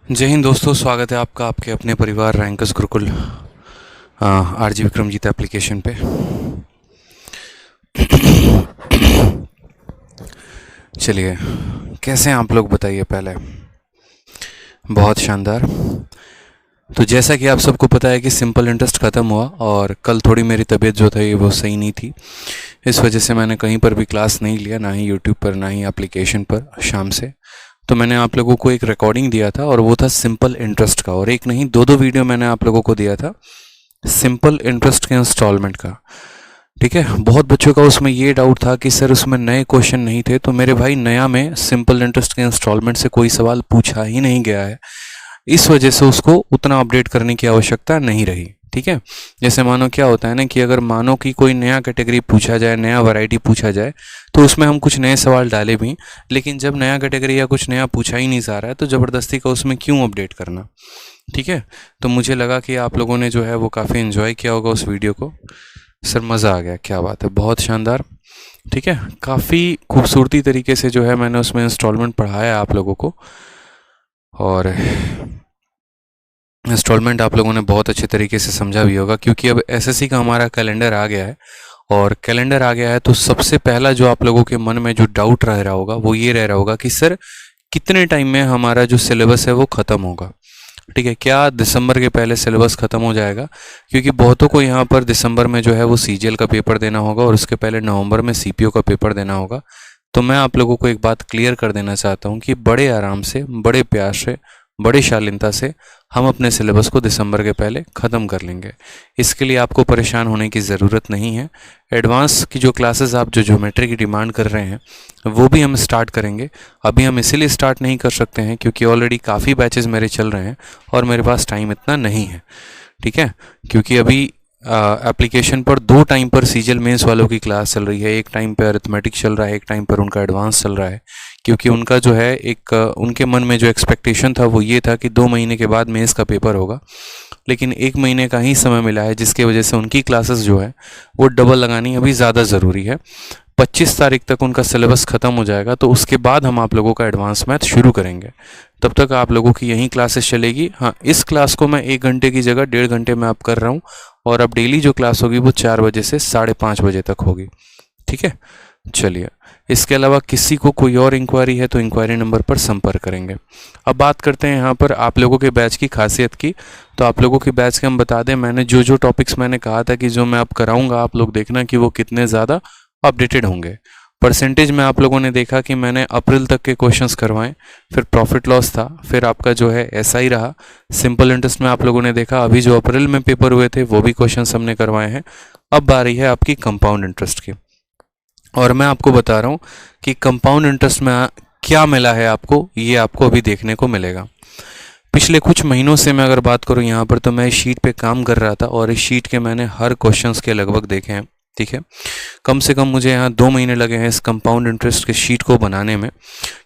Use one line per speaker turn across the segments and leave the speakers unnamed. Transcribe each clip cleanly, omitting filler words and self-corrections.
जय हिंद दोस्तों, स्वागत है आपका आपके अपने परिवार rankers Gurukul RG Vikramjeet application पे। चलिए, कैसे हैं आप लोग बताइए पहले। बहुत शानदार। तो जैसा कि आप सबको पता है कि सिंपल इंटरेस्ट ख़त्म हुआ और कल थोड़ी मेरी तबीयत जो थी वो सही नहीं थी। इस वजह से मैंने कहीं पर भी क्लास नहीं लिया, ना ही यूट्यूब पर ना ही एप्लीकेशन पर शाम से। तो मैंने आप लोगों को एक रिकॉर्डिंग दिया था और वो था सिंपल इंटरेस्ट का, और एक नहीं दो वीडियो मैंने आप लोगों को दिया था सिंपल इंटरेस्ट के इंस्टॉलमेंट का। ठीक है, बहुत बच्चों का उसमें ये डाउट था कि सर उसमें नए क्वेश्चन नहीं थे। तो मेरे भाई, नया में सिंपल इंटरेस्ट के इंस्टॉलमेंट से कोई सवाल पूछा ही नहीं गया है, इस वजह से उसको उतना अपडेट करने की आवश्यकता नहीं रही। ठीक है, जैसे मानो क्या होता है ना कि अगर मानो कि कोई नया कैटेगरी पूछा जाए, नया वैरायटी पूछा जाए, तो उसमें हम कुछ नए सवाल डाले भी, लेकिन जब नया कैटेगरी या कुछ नया पूछा ही नहीं जा रहा है तो ज़बरदस्ती का उसमें क्यों अपडेट करना। ठीक है, तो मुझे लगा कि आप लोगों ने जो है वो काफ़ी इन्जॉय किया होगा उस वीडियो को। सर मज़ा आ गया, क्या बात है, बहुत शानदार। ठीक है, काफ़ी खूबसूरती तरीके से जो है मैंने उसमें इंस्टॉलमेंट पढ़ाया आप लोगों को, और इंस्टॉलमेंट आप लोगों ने बहुत अच्छे तरीके से समझा भी होगा, क्योंकि अब एसएससी का हमारा कैलेंडर आ गया है। और कैलेंडर आ गया है तो सबसे पहला जो आप लोगों के मन में जो डाउट रह रहा होगा वो ये रह रहा होगा कि सर कितने टाइम में हमारा जो सिलेबस है वो ख़त्म होगा। ठीक है, क्या दिसंबर के पहले सिलेबस ख़त्म हो जाएगा? क्योंकि बहुतों को यहाँ पर दिसंबर में जो है वो सीजीएल का पेपर देना होगा और उसके पहले नवंबर में सीपीओ का पेपर देना होगा। तो मैं आप लोगों को एक बात क्लियर कर देना चाहता हूँ कि बड़े आराम से, बड़े प्यार से, बड़ी शालीनता से हम अपने सिलेबस को दिसंबर के पहले ख़त्म कर लेंगे। इसके लिए आपको परेशान होने की ज़रूरत नहीं है। एडवांस की जो क्लासेस आप जो ज्योमेट्री की डिमांड कर रहे हैं वो भी हम स्टार्ट करेंगे। अभी हम इसीलिए स्टार्ट नहीं कर सकते हैं क्योंकि ऑलरेडी काफ़ी बैचेस मेरे चल रहे हैं और मेरे पास टाइम इतना नहीं है। ठीक है, क्योंकि अभी एप्लीकेशन पर दो टाइम पर सीजीएल मेंस वालों की क्लास चल रही है। एक टाइम पर अरिथमेटिक चल रहा है, एक टाइम पर उनका एडवांस चल रहा है। क्योंकि उनका जो है एक उनके मन में जो एक्सपेक्टेशन था वो ये था कि 2 महीने के बाद मेंस का पेपर होगा, लेकिन 1 महीने का ही समय मिला है, जिसकी वजह से उनकी क्लासेस जो है वो डबल लगानी अभी ज़्यादा ज़रूरी है। 25 तारीख तक उनका सिलेबस ख़त्म हो जाएगा, तो उसके बाद हम आप लोगों का एडवांस मैथ शुरू करेंगे। तब तक आप लोगों की यही क्लासेस चलेगी। हाँ, इस क्लास को मैं 1 घंटे की जगह 1.5 घंटे में आप कर रहा हूँ, और अब डेली जो क्लास होगी वो 4 बजे से 5:30 बजे तक होगी। ठीक है, चलिए, इसके अलावा किसी को कोई और इंक्वायरी है तो इंक्वायरी नंबर पर संपर्क करेंगे। अब बात करते हैं यहाँ पर आप लोगों के बैच की खासियत की। तो आप लोगों के बैच के हम बता दें, मैंने जो टॉपिक्स मैंने कहा था कि जो मैं अब कराऊंगा, आप लोग देखना कि वो कितने ज़्यादा अपडेटेड होंगे। परसेंटेज में आप लोगों ने देखा कि मैंने अप्रैल तक के क्वेश्चंस करवाए, फिर प्रॉफिट लॉस था, फिर आपका जो है ऐसा ही रहा। सिंपल इंटरेस्ट में आप लोगों ने देखा अभी जो अप्रैल में पेपर हुए थे वो भी क्वेश्चंस हमने करवाए हैं। अब बारी है आपकी कंपाउंड इंटरेस्ट की, और मैं आपको बता रहा हूँ कि कंपाउंड इंटरेस्ट में क्या मिला है आपको, ये आपको अभी देखने को मिलेगा। पिछले कुछ महीनों से मैं अगर बात करूँ यहाँ पर, तो मैं इस शीट पे काम कर रहा था और इस शीट के मैंने हर क्वेश्चंस के लगभग देखे हैं। ठीक है, कम से कम मुझे यहाँ 2 महीने लगे हैं इस कंपाउंड इंटरेस्ट के शीट को बनाने में,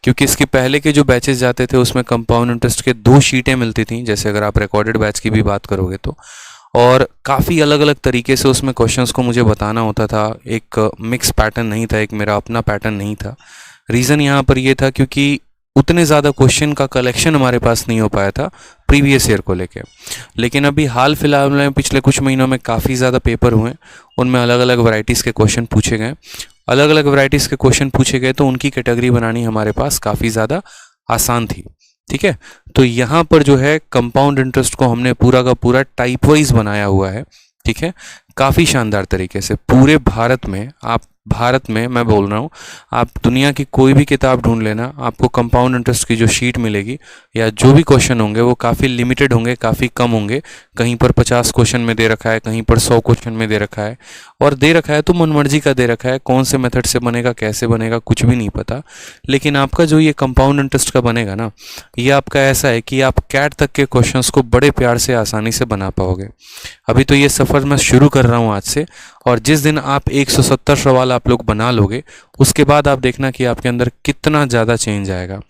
क्योंकि इसके पहले के जो बैचेस जाते थे उसमें कंपाउंड इंटरेस्ट के 2 शीटें मिलती थी, जैसे अगर आप रिकॉर्डेड बैच की भी बात करोगे तो, और काफ़ी अलग अलग तरीके से उसमें क्वेश्चंस को मुझे बताना होता था। एक मिक्स पैटर्न नहीं था, एक मेरा अपना पैटर्न नहीं था। रीज़न यहाँ पर ये था क्योंकि उतने ज़्यादा क्वेश्चन का कलेक्शन हमारे पास नहीं हो पाया था प्रीवियस ईयर को लेके। लेकिन अभी हाल फिलहाल में पिछले कुछ महीनों में काफ़ी ज़्यादा पेपर हुए, उनमें अलग अलग वैरायटीज़ के क्वेश्चन पूछे गए। अलग अलग वैरायटीज़ के क्वेश्चन पूछे गए तो उनकी कैटेगरी बनानी हमारे पास काफ़ी ज़्यादा आसान थी। ठीक है, तो यहाँ पर जो है कंपाउंड इंटरेस्ट को हमने पूरा का पूरा टाइप वाइज बनाया हुआ है। ठीक है, काफ़ी शानदार तरीके से पूरे भारत में, भारत में मैं बोल रहा हूँ, आप दुनिया की कोई भी किताब ढूंढ लेना, आपको कंपाउंड इंटरेस्ट की जो शीट मिलेगी या जो भी क्वेश्चन होंगे वो काफ़ी लिमिटेड होंगे, काफ़ी कम होंगे। कहीं पर 50 क्वेश्चन में दे रखा है, कहीं पर 100 क्वेश्चन में दे रखा है, और दे रखा है तो मनमर्जी का दे रखा है, कौन से मेथड से बनेगा, कैसे बनेगा, कुछ भी नहीं पता। लेकिन आपका जो ये कंपाउंड इंटरेस्ट का बनेगा ना, ये आपका ऐसा है कि आप कैट तक के क्वेश्चंस को बड़े प्यार से, आसानी से बना पाओगे। अभी तो ये सफ़र मैं शुरू कर रहा हूँ आज से, और जिस दिन आप 170 सवाल आप लोग बना लोगे उसके बाद आप देखना कि आपके अंदर कितना ज़्यादा चेंज आएगा।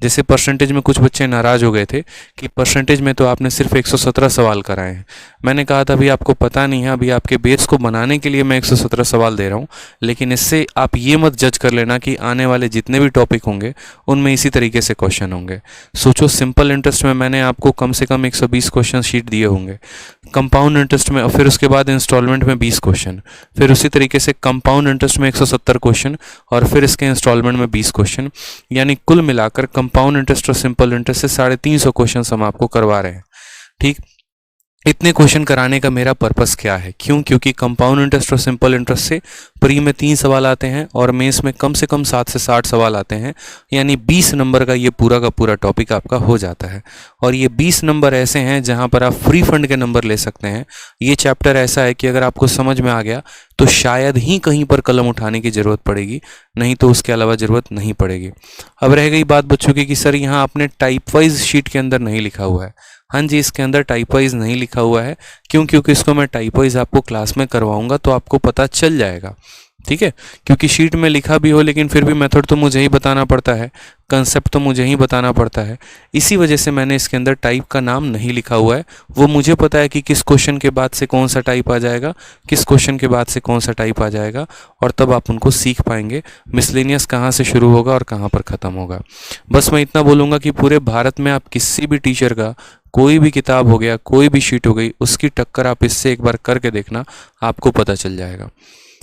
जैसे परसेंटेज में कुछ बच्चे नाराज़ हो गए थे कि परसेंटेज में तो आपने सिर्फ 117 सवाल कराए हैं। मैंने कहा था अभी आपको पता नहीं है, अभी आपके बेस को बनाने के लिए मैं 117 सवाल दे रहा हूँ, लेकिन इससे आप ये मत जज कर लेना कि आने वाले जितने भी टॉपिक होंगे उनमें इसी तरीके से क्वेश्चन होंगे। सोचो, सिंपल इंटरेस्ट में मैंने आपको कम से कम 120 क्वेश्चन शीट दिए होंगे, कंपाउंड इंटरेस्ट में, फिर उसके बाद इंस्टॉलमेंट में 20 क्वेश्चन, फिर उसी तरीके से कंपाउंड इंटरेस्ट में 170 क्वेश्चन, और फिर इसके इंस्टॉलमेंट में 20 क्वेश्चन, यानी कुल मिलाकर कंपाउंड इंटरेस्ट और सिंपल इंटरेस्ट से 350 क्वेश्चन हम आपको करवा रहे हैं। ठीक, इतने क्वेश्चन कराने का मेरा पर्पस क्या है? क्योंकि कंपाउंड इंटरेस्ट और सिंपल इंटरेस्ट से प्री में 3 सवाल आते हैं और मेंस में कम से कम 7 से 60 सवाल आते हैं, यानी 20 नंबर का ये पूरा का पूरा टॉपिक आपका हो जाता है। और ये 20 नंबर ऐसे हैं जहां पर आप फ्री फंड के नंबर ले सकते हैं। ये चैप्टर ऐसा है कि अगर आपको समझ में आ गया तो शायद ही कहीं पर कलम उठाने की ज़रूरत पड़ेगी, नहीं तो उसके अलावा ज़रूरत नहीं पड़ेगी। अब रह गई बात बच्चों की कि सर यहाँ आपने टाइप वाइज शीट के अंदर नहीं लिखा हुआ है। हाँ जी, इसके अंदर टाइप वाइज नहीं लिखा हुआ है। क्योंकि इसको मैं टाइप वाइज आपको क्लास में करवाऊंगा तो आपको पता चल जाएगा। ठीक है, क्योंकि शीट में लिखा भी हो लेकिन फिर भी मेथड तो मुझे ही बताना पड़ता है, कंसेप्ट तो मुझे ही बताना पड़ता है। इसी वजह से मैंने इसके अंदर टाइप का नाम नहीं लिखा हुआ है। वो मुझे पता है कि किस क्वेश्चन के बाद से कौन सा टाइप आ जाएगा, किस क्वेश्चन के बाद से कौन सा टाइप आ जाएगा, और तब आप उनको सीख पाएंगे मिसलेनियस कहाँ से शुरू होगा और कहाँ पर ख़त्म होगा। बस मैं इतना बोलूँगा कि पूरे भारत में आप किसी भी टीचर का कोई भी किताब हो गया, कोई भी शीट हो गई, उसकी टक्कर आप इससे एक बार करके देखना, आपको पता चल जाएगा।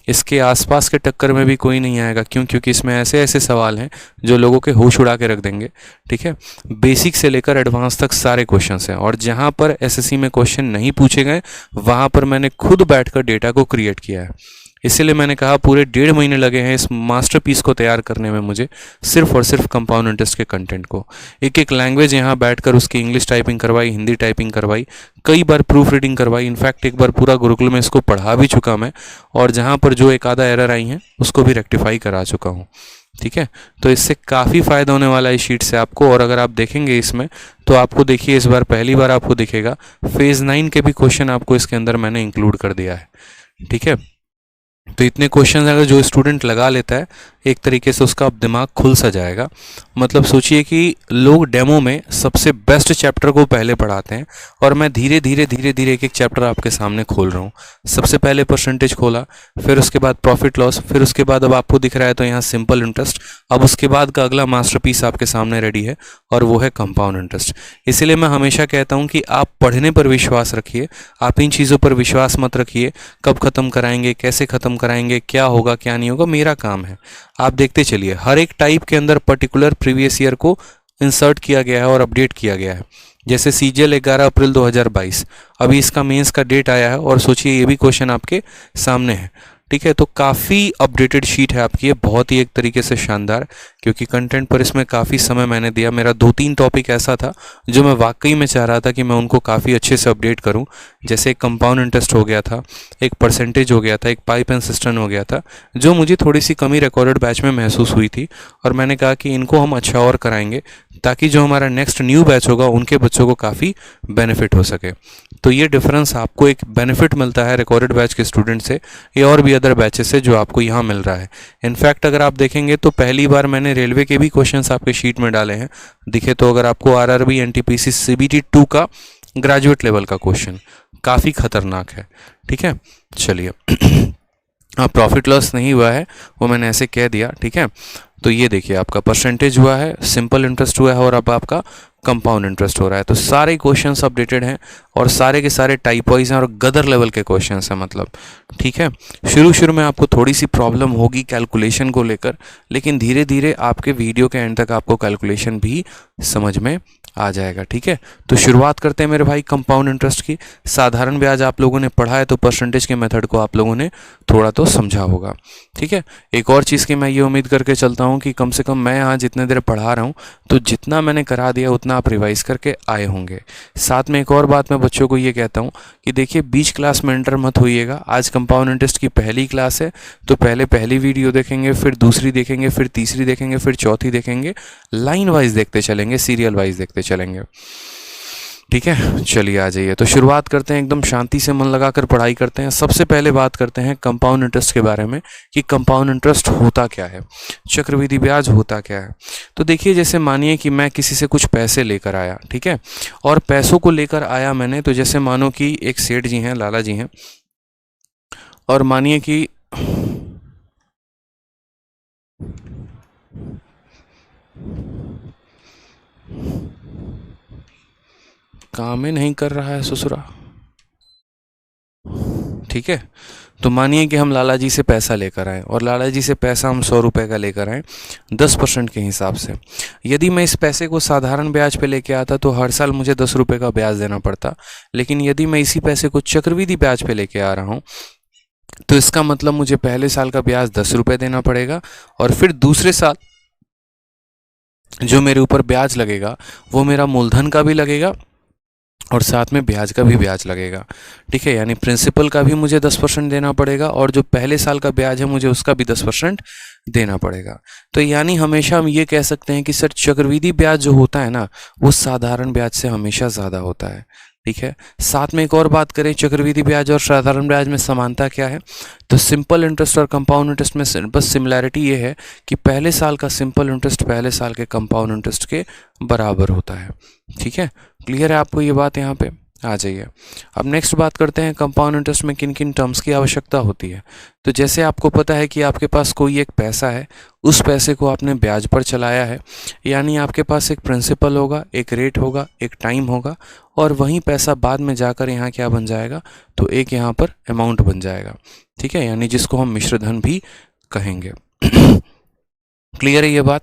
इसके आसपास के टक्कर में भी कोई नहीं आएगा। क्योंकि इसमें ऐसे ऐसे सवाल हैं जो लोगों के होश उड़ा के रख देंगे। ठीक है, बेसिक से लेकर एडवांस तक सारे क्वेश्चंस हैं, और जहां पर एसएससी में क्वेश्चन नहीं पूछे गए वहां पर मैंने खुद बैठकर डेटा को क्रिएट किया है। इसीलिए मैंने कहा पूरे 1.5 महीने लगे हैं इस मास्टरपीस को तैयार करने में मुझे, सिर्फ और सिर्फ कंपाउंड इंटरेस्ट के कंटेंट को। एक एक लैंग्वेज यहाँ बैठकर उसकी इंग्लिश टाइपिंग करवाई, हिंदी टाइपिंग करवाई, कई बार प्रूफ रीडिंग करवाई। इनफैक्ट एक बार पूरा गुरुकुल में इसको पढ़ा भी चुका मैं, और जहाँ पर जो एक आधा एरर आई हैं उसको भी रेक्टिफाई करा चुका हूँ। ठीक है, तो इससे काफ़ी फ़ायदा होने वाला है इस शीट से आपको। और अगर आप देखेंगे इसमें तो आपको देखिए, इस बार पहली बार आपको दिखेगा फेज़ 9 के भी क्वेश्चन आपको इसके अंदर मैंने इंक्लूड कर दिया है। ठीक है, तो इतने क्वेश्चन अगर जो स्टूडेंट लगा लेता है एक तरीके से उसका अब दिमाग खुल सा जाएगा। मतलब सोचिए कि लोग डेमो में सबसे बेस्ट चैप्टर को पहले पढ़ाते हैं, और मैं धीरे धीरे धीरे धीरे एक एक चैप्टर आपके सामने खोल रहा हूँ। सबसे पहले परसेंटेज खोला, फिर उसके बाद प्रॉफिट लॉस, फिर उसके बाद अब आपको दिख रहा है तो यहाँ सिंपल इंटरेस्ट। अब उसके बाद का अगला मास्टरपीस आपके सामने रेडी है, और वो है कंपाउंड इंटरेस्ट। इसीलिए मैं हमेशा कहता हूँ कि आप पढ़ने पर विश्वास रखिए, आप इन चीज़ों पर विश्वास मत रखिए कब ख़त्म कराएंगे, कैसे ख़त्म कराएंगे, क्या होगा क्या नहीं होगा। मेरा काम है, आप देखते चलिए। हर एक टाइप के अंदर पर्टिकुलर प्रीवियस ईयर को इंसर्ट किया गया है और अपडेट किया गया है। जैसे सीजीएल 11 अप्रैल 2022, अभी इसका मेंस का डेट आया है, और सोचिए ये भी क्वेश्चन आपके सामने है। ठीक है, तो काफ़ी अपडेटेड शीट है आपकी, ये बहुत ही एक तरीके से शानदार, क्योंकि कंटेंट पर इसमें काफ़ी समय मैंने दिया। मेरा 2-3 टॉपिक ऐसा था जो मैं वाकई में चाह रहा था कि मैं उनको काफ़ी अच्छे से अपडेट करूं। जैसे एक कंपाउंड इंटरेस्ट हो गया था, एक परसेंटेज हो गया था, एक पाइप एंड सिस्टम हो गया था, जो मुझे थोड़ी सी कमी रिकॉर्डेड बैच में महसूस हुई थी, और मैंने कहा कि इनको हम अच्छा और कराएंगे ताकि जो हमारा नेक्स्ट न्यू बैच होगा उनके बच्चों को काफ़ी बेनिफिट हो सके। तो ये डिफरेंस आपको एक बेनिफिट मिलता है रिकॉर्डेड बैच के स्टूडेंट से या और भी अदर बैचेस से जो आपको यहाँ मिल रहा है। इनफैक्ट अगर आप देखेंगे तो पहली बार मैंने रेलवे के भी क्वेश्चंस आपके शीट में डाले हैं। दिखे तो अगर आपको आरआरबी एनटीपीसी सीबीटी 2 का ग्रेजुएट लेवल का क्वेश्चन काफ़ी खतरनाक है। ठीक है, चलिए प्रॉफिट लॉस नहीं हुआ है वो मैंने ऐसे कह दिया। ठीक है, तो ये देखिए आपका परसेंटेज हुआ है, सिंपल इंटरेस्ट हुआ है, और अब आपका कंपाउंड इंटरेस्ट हो रहा है। तो सारे क्वेश्चंस अपडेटेड हैं और सारे के सारे टाइप वाइज हैं और गदर लेवल के क्वेश्चंस हैं मतलब। ठीक है, शुरू में आपको थोड़ी सी प्रॉब्लम होगी कैलकुलेशन को लेकर, लेकिन धीरे धीरे आपके वीडियो के एंड तक आपको कैलकुलेशन भी समझ में आ जाएगा। ठीक है, तो शुरुआत करते हैं मेरे भाई कंपाउंड इंटरेस्ट की। साधारण ब्याज आप लोगों ने पढ़ा है तो परसेंटेज के मेथड को आप लोगों ने थोड़ा तो समझा होगा। ठीक है, एक और चीज़ की मैं ये उम्मीद करके चलता हूँ कि कम से कम मैं यहाँ जितने देर पढ़ा रहा हूँ तो जितना मैंने करा दिया उतना आप रिवाइज करके आए होंगे। साथ में एक और बात मैं बच्चों को ये कहता हूँ कि देखिए बीच क्लास में एंटर मत होइएगा। आज कंपाउंड इंटरेस्ट की पहली क्लास है तो पहले पहली वीडियो देखेंगे, फिर दूसरी देखेंगे, फिर तीसरी देखेंगे, फिर चौथी देखेंगे, लाइन वाइज देखते चलेंगे, सीरियल वाइज देखते चलेंगे। ठीक है, चलिए आ जाइए। तो शुरुआत करते हैं, एकदम शांति से मन लगाकर पढ़ाई करते हैं। सबसे पहले बात करते हैं कंपाउंड इंटरेस्ट के बारे में कि कंपाउंड इंटरेस्ट होता क्या है, चक्रवृद्धि ब्याज होता क्या है। तो देखिए, जैसे मानिए कि मैं किसी से कुछ पैसे लेकर आया, ठीक है, और पैसों को लेकर आया मैंने, तो जैसे मानो कि एक सेठ जी हैं, लाला जी हैं, और मानिए कि काम ही नहीं कर रहा है ससुरा, ठीक है। तो मानिए कि हम लाला जी से पैसा लेकर आए, और लाला जी से पैसा हम 100 रुपये का लेकर आए 10% के हिसाब से। यदि मैं इस पैसे को साधारण ब्याज पे लेके आता तो हर साल मुझे 10 रुपये का ब्याज देना पड़ता, लेकिन यदि मैं इसी पैसे को चक्रवृद्धि ब्याज पे लेके आ रहा हूँ तो इसका मतलब मुझे पहले साल का ब्याज 10 रुपये देना पड़ेगा, और फिर दूसरे साल जो मेरे ऊपर ब्याज लगेगा वो मेरा मूलधन का भी लगेगा और साथ में ब्याज का भी ब्याज लगेगा, ठीक है। यानी प्रिंसिपल का भी मुझे 10% देना पड़ेगा, और जो पहले साल का ब्याज है मुझे उसका भी 10% देना पड़ेगा। तो यानी हमेशा हम ये कह सकते हैं कि सर चक्रवृद्धि ब्याज जो होता है ना, वो साधारण ब्याज से हमेशा ज़्यादा होता है, ठीक है। साथ में एक और बात करें, चक्रवृद्धि ब्याज और साधारण ब्याज में समानता क्या है, तो सिंपल इंटरेस्ट और कंपाउंड इंटरेस्ट में बस सिमिलैरिटी ये है कि पहले साल का सिंपल इंटरेस्ट पहले साल के कंपाउंड इंटरेस्ट के बराबर होता है, ठीक है। क्लियर है आपको ये बात? यहाँ पे आ जाइए। अब नेक्स्ट बात करते हैं कंपाउंड इंटरेस्ट में किन किन टर्म्स की आवश्यकता होती है। तो जैसे आपको पता है कि आपके पास कोई एक पैसा है, उस पैसे को आपने ब्याज पर चलाया है, यानी आपके पास एक प्रिंसिपल होगा, एक रेट होगा, एक टाइम होगा, और वही पैसा बाद में जाकर यहाँ क्या बन जाएगा, तो एक यहाँ पर अमाउंट बन जाएगा, ठीक है, यानी जिसको हम मिश्र धन भी कहेंगे। क्लियर है ये बात?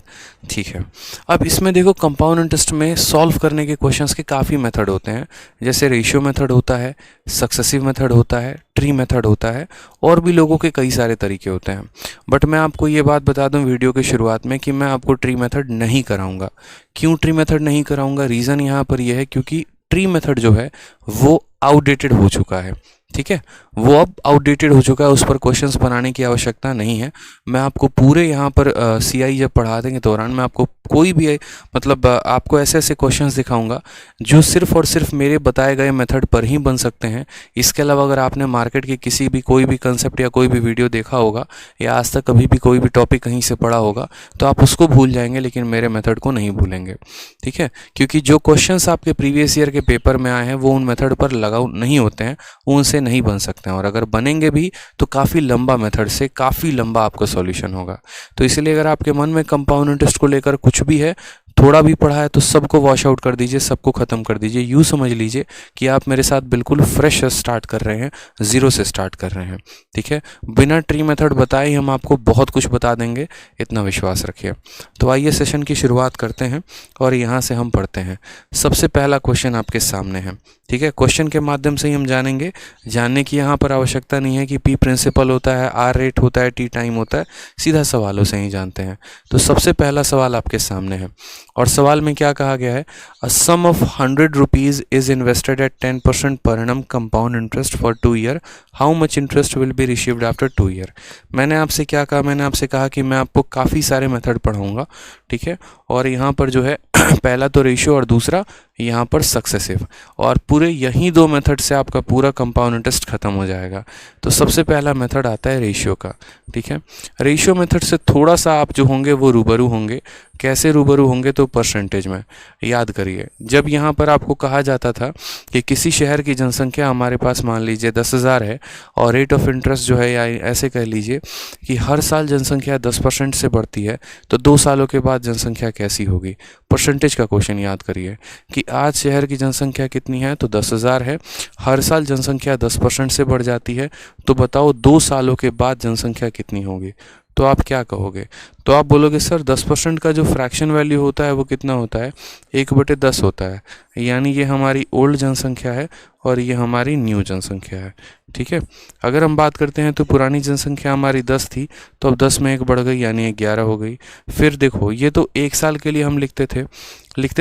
ठीक है। अब इसमें देखो, कंपाउंड इंटरेस्ट में सॉल्व करने के क्वेश्चंस के काफ़ी मेथड होते हैं, जैसे रेशियो मेथड होता है, सक्सेसिव मेथड होता है, ट्री मेथड होता है, और भी लोगों के कई सारे तरीके होते हैं। बट मैं आपको ये बात बता दूं वीडियो के शुरुआत में कि मैं आपको ट्री मेथड नहीं कराऊंगा। क्यों ट्री मेथड नहीं कराऊंगा? रीज़न यहाँ पर यह है क्योंकि ट्री मेथड जो है वो आउटडेटेड हो चुका है, ठीक है, वो अब आउटडेटेड हो चुका है, उस पर क्वेश्चंस बनाने की आवश्यकता नहीं है। मैं आपको पूरे यहाँ पर सीआई जब पढ़ाने के दौरान मैं आपको कोई भी मतलब आपको ऐसे ऐसे क्वेश्चंस दिखाऊंगा जो सिर्फ और सिर्फ मेरे बताए गए मेथड पर ही बन सकते हैं। इसके अलावा अगर आपने मार्केट की किसी भी कोई भी कंसेप्ट या कोई भी वीडियो देखा होगा या आज तक कभी भी कोई भी टॉपिक कहीं से पढ़ा होगा तो आप उसको भूल जाएंगे, लेकिन मेरे मेथड को नहीं भूलेंगे, ठीक है। क्योंकि जो क्वेश्चंस आपके प्रीवियस ईयर के पेपर में आए हैं वो उन मेथड पर लगाव नहीं होते हैं, उनसे नहीं बन सकते हैं, और अगर बनेंगे भी तो काफ़ी लंबा मेथड से काफ़ी लंबा आपका सॉल्यूशन होगा। तो इसलिए अगर आपके मन में कंपाउंड इंटरेस्ट को लेकर कुछ भी है, थोड़ा भी पढ़ा है, तो सबको वॉश आउट कर दीजिए, सबको ख़त्म कर दीजिए। यूँ समझ लीजिए कि आप मेरे साथ बिल्कुल फ्रेश स्टार्ट कर रहे हैं, ज़ीरो से स्टार्ट कर रहे हैं, ठीक है। बिना ट्री मेथड बताए ही हम आपको बहुत कुछ बता देंगे, इतना विश्वास रखिए। तो आइए सेशन की शुरुआत करते हैं और यहाँ से हम पढ़ते हैं। सबसे पहला क्वेश्चन आपके सामने है, ठीक है। क्वेश्चन के माध्यम से ही हम जानेंगे, जानने की यहाँ पर आवश्यकता नहीं है कि पी प्रिंसिपल होता है, आर रेट होता है, टी टाइम होता है, सीधा सवालों से ही जानते हैं। तो सबसे पहला सवाल आपके सामने है, और सवाल में क्या कहा गया है, a sum of 100 rupees is invested at 10% per annum compound interest for 2 year, how much interest will be received after 2 year. मैंने आपसे क्या कहा, मैंने आपसे कहा कि मैं आपको काफ़ी सारे मेथड पढ़ाऊंगा, ठीक है, और यहाँ पर जो है पहला तो रेशियो और दूसरा यहाँ पर सक्सेसिव, और पूरे यही दो मेथड से आपका पूरा कंपाउंड इंटरेस्ट खत्म हो जाएगा। तो सबसे पहला मेथड आता है रेशियो का, ठीक है। रेशियो मेथड से थोड़ा सा आप जो होंगे वो रूबरू होंगे। कैसे रूबरू होंगे? तो परसेंटेज में। याद करिए, जब यहाँ पर आपको कहा जाता था कि किसी शहर की जनसंख्या हमारे पास मान लीजिए 10,000 है, और रेट ऑफ इंटरेस्ट जो है, या ऐसे कह लीजिए कि हर साल जनसंख्या 10% से बढ़ती है, तो 2 सालों के बाद जनसंख्या कैसी होगी? परसेंटेज का क्वेश्चन याद करिए कि आज शहर की जनसंख्या कितनी है, तो 10,000 है, हर साल जनसंख्या 10% से बढ़ जाती है, तो बताओ 2 सालों के बाद जनसंख्या कितनी होगी? तो आप क्या कहोगे? तो आप बोलोगे सर 10% का जो फ्रैक्शन वैल्यू होता है वो कितना होता है? 1/10 होता है, यानी ये हमारी ओल्ड जनसंख्या है और ये हमारी न्यू जनसंख्या है, ठीक है। अगर हम बात करते हैं तो पुरानी जनसंख्या हमारी 10 थी, तो अब 10 में 1 बढ़ गई, यानी 11 हो गई। फिर देखो, ये तो 1 साल के लिए हम लिखते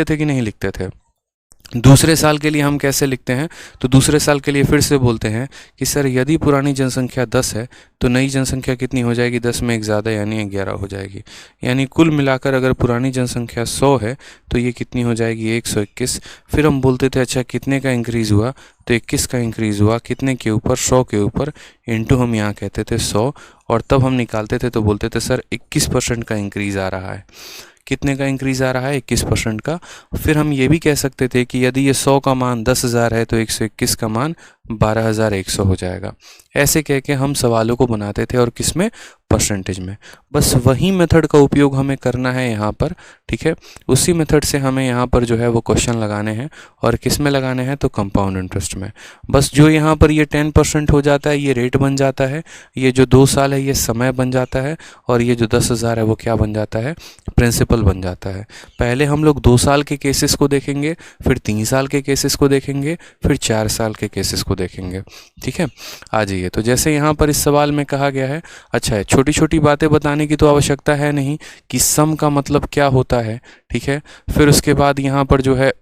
थे कि नहीं लिखते थे? दूसरे साल के लिए हम कैसे लिखते हैं, तो दूसरे साल के लिए फिर से बोलते हैं कि सर यदि पुरानी जनसंख्या 10 है तो नई जनसंख्या कितनी हो जाएगी, 10 में एक ज़्यादा यानी 11 हो जाएगी। यानी कुल मिलाकर अगर पुरानी जनसंख्या 100 है तो ये कितनी हो जाएगी, 121। फिर हम बोलते थे अच्छा कितने का इंक्रीज़ हुआ, तो 21 का इंक्रीज़ हुआ, कितने के ऊपर, 100 के ऊपर, इंटू हम यहाँ कहते थे 100, और तब हम निकालते थे तो बोलते थे सर 21% का इंक्रीज़ आ रहा है। कितने का इंक्रीज़ आ रहा है, 21% का। फिर हम ये भी कह सकते थे कि यदि ये 100 का मान 10,000 है तो 121 का मान 12,100 हो जाएगा। ऐसे कह के हम सवालों को बनाते थे, और किस में, परसेंटेज में। बस वही मेथड का उपयोग हमें करना है यहाँ पर, ठीक है। उसी मेथड से हमें यहाँ पर जो है वो क्वेश्चन लगाने हैं, और किस में लगाने हैं, तो कंपाउंड इंटरेस्ट में। बस जो यहाँ पर ये 10% हो जाता है ये रेट बन जाता है, ये जो 2 साल है ये समय बन जाता है, और ये जो 10,000 है वो क्या बन जाता है, प्रिंसिपल बन जाता है। पहले हम लोग 2 साल के केसेस को देखेंगे, फिर 3 साल के केसेस को देखेंगे, फिर 4 साल के केसेस को देखेंगे, ठीक है। आ जाइए, तो जैसे यहाँ पर इस सवाल में कहा गया है, अच्छा छोटी छोटी बातें बताने की तो आवश्यकता है नहीं कि सम का मतलब क्या होता है, ठीक है। फिर उसके बाद यहाँ पर जो है